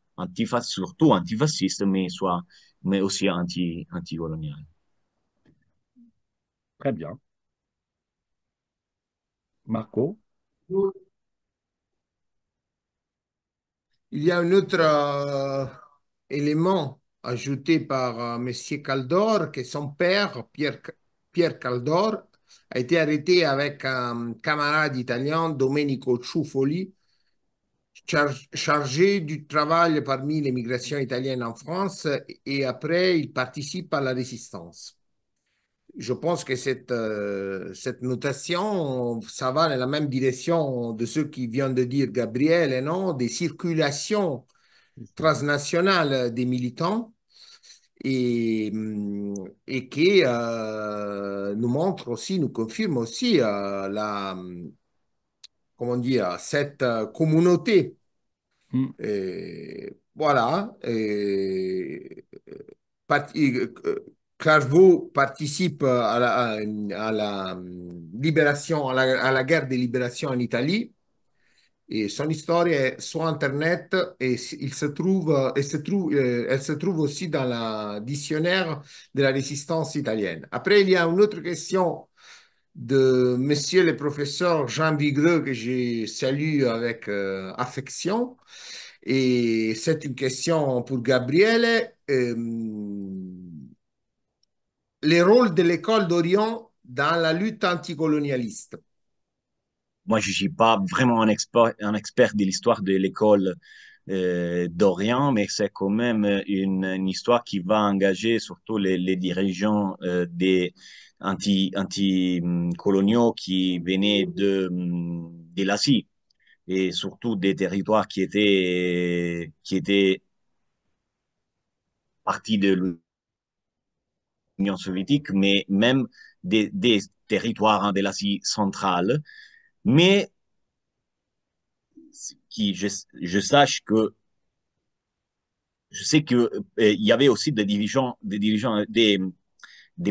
[SPEAKER 3] surtout antifasciste, mais aussi anti-colonial.
[SPEAKER 1] Très bien. Marco?
[SPEAKER 2] Il y a un autre élément ajouté par Monsieur Caldor, que son père, Pierre Caldor, a été arrêté avec un camarade italien, Domenico Ciuffoli, chargé du travail parmi l'émigration italienne en France, et après, il participe à la résistance. Je pense que cette notation, ça va dans la même direction de ce qui vient de dire Gabriel, et non, des circulations
[SPEAKER 1] C'est ça.
[SPEAKER 2] transnationales des militants et qui nous montre aussi, nous confirme aussi comment dire, cette communauté.
[SPEAKER 1] Mm.
[SPEAKER 2] Voilà. Clairvaux participe à la libération, à la guerre de libération en Italie. Et son histoire est sur Internet et elle se trouve aussi dans le dictionnaire de la résistance italienne. Après, il y a une autre question de monsieur le professeur Jean Vigreux que je salue avec affection. Et c'est une question pour Gabriele. Les rôles de l'école d'Orient dans la lutte anticolonialiste.
[SPEAKER 3] Moi, je ne suis pas vraiment un expert de l'histoire de l'école d'Orient, mais c'est quand même une histoire qui va engager surtout les dirigeants des anti-coloniaux qui venaient de l'Asie et surtout des territoires qui étaient partis de l'Union soviétique, mais même des territoires hein, de l'Asie centrale. Mais je sache que je sais que il y avait aussi des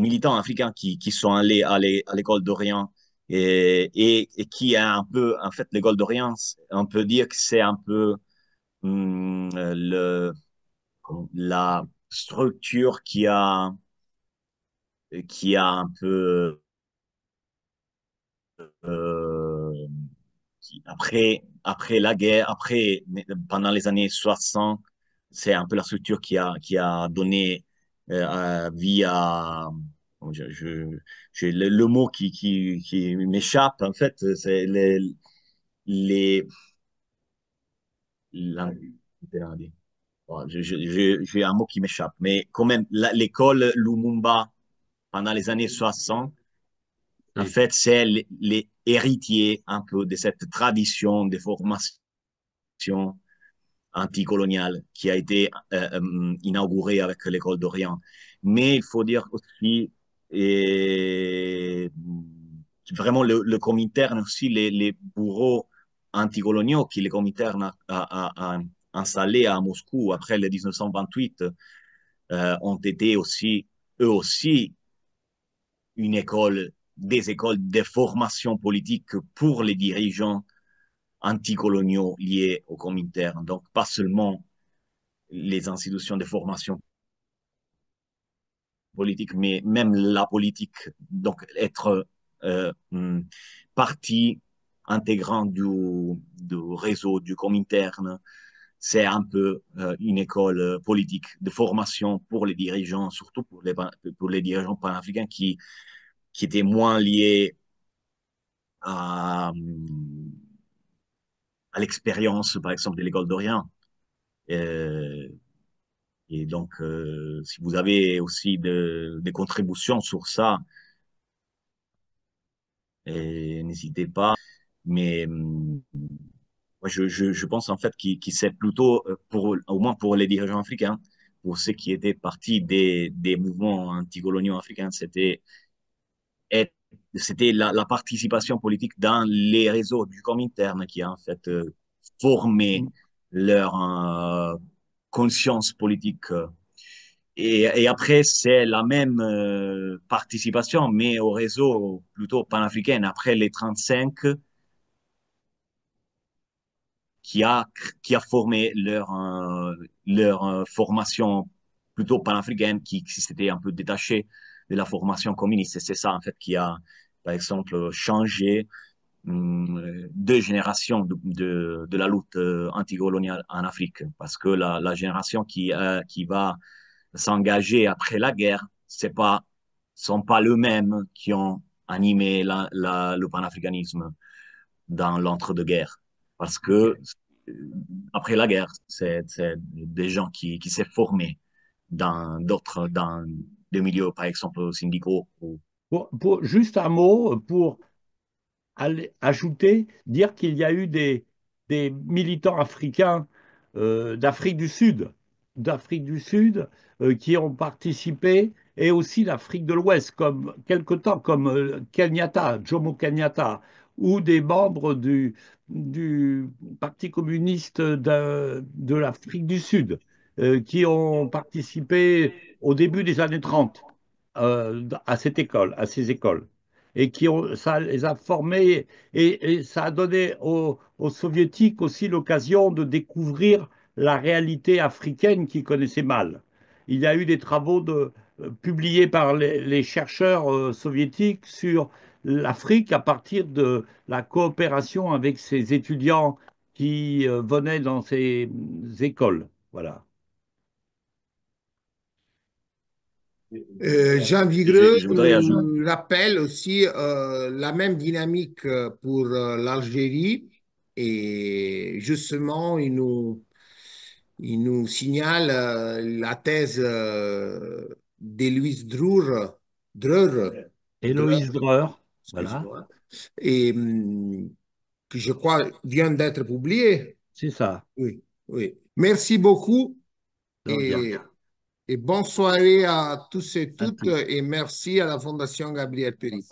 [SPEAKER 3] militants africains qui sont allés à l'école d'Orient et qui a un peu, en fait, l'école d'Orient, on peut dire que c'est un peu la structure qui a un peu euh, après la guerre, pendant les années 60, c'est un peu la structure qui a donné vie à, j'ai le mot qui m'échappe, en fait, c'est les, la- bon, j'ai un mot qui m'échappe, mais quand même, l'école Lumumba, pendant les années 60, en
[SPEAKER 1] Et,
[SPEAKER 3] fait, c'est les héritiers un peu de cette tradition de formation anticoloniale qui a été inaugurée avec l'école d'Orient. Mais il faut dire aussi, et, vraiment, le Comintern aussi, les bureaux anticoloniaux que le Comintern a installés à Moscou après le 1928 ont été aussi, eux aussi, des écoles de formation politique pour les dirigeants anticoloniaux liés au Comintern. Donc, pas seulement les institutions de formation politique, mais même la politique. Donc, être partie intégrante du réseau du Comintern, c'est un peu une école politique de formation pour les dirigeants, surtout pour les dirigeants panafricains qui étaient moins liés à l'expérience, par exemple, de l'école d'Orient. Euh, et donc, si vous avez aussi des contributions sur ça, n'hésitez pas. Mais moi, je pense en fait qu'il c'est plutôt, au moins pour les dirigeants africains, pour ceux qui étaient partis des mouvements anticoloniaux africains, être- c'était la participation politique dans les réseaux du Comintern qui a en fait formé leur conscience politique. Et après, c'est la même participation, mais au réseau plutôt panafricain. Après les 35, qui a, qui a formé leur formation plutôt panafricaine, qui s'était un peu détaché de la formation communiste. Et c'est ça, en fait, qui a, par exemple, changé deux générations de la lutte anticoloniale en Afrique. Parce que la génération qui va s'engager après la guerre, sont pas les mêmes qui ont animé le panafricanisme dans l'entre-deux-guerres. Parce que après la guerre, c'est des gens qui s'est formés dans des milieux, par exemple, syndicaux.
[SPEAKER 1] juste un mot pour ajouter, dire qu'il y a eu des militants africains d'Afrique du Sud qui ont participé, et aussi d'Afrique de l'Ouest, comme quelque temps, comme Kenyatta, Jomo Kenyatta, ou des membres du Parti communiste de l'Afrique du Sud, qui ont participé au début des années 30 à cette école, à ces écoles, et ça les a formés, et ça a donné aux soviétiques aussi l'occasion de découvrir la réalité africaine qu'ils connaissaient mal. Il y a eu des travaux publiés par les chercheurs soviétiques sur l'Afrique à partir de la coopération avec ces étudiants qui venaient dans ces écoles. Voilà.
[SPEAKER 2] Jean
[SPEAKER 3] Je,
[SPEAKER 2] Vigreux
[SPEAKER 3] je voudrais ajouter.
[SPEAKER 2] nous rappelle aussi la même dynamique pour l'Algérie et justement il nous signale la thèse d'Héloïse Dreur,
[SPEAKER 1] Héloïse Dreur, voilà,
[SPEAKER 2] excuse-moi, et que je crois vient d'être publiée.
[SPEAKER 1] c'est ça.
[SPEAKER 2] Oui, oui. Merci beaucoup
[SPEAKER 1] De rien.
[SPEAKER 2] et, et bonne soirée à tous et
[SPEAKER 1] À
[SPEAKER 2] toutes
[SPEAKER 1] tous.
[SPEAKER 2] et merci à la Fondation Gabriel Péry.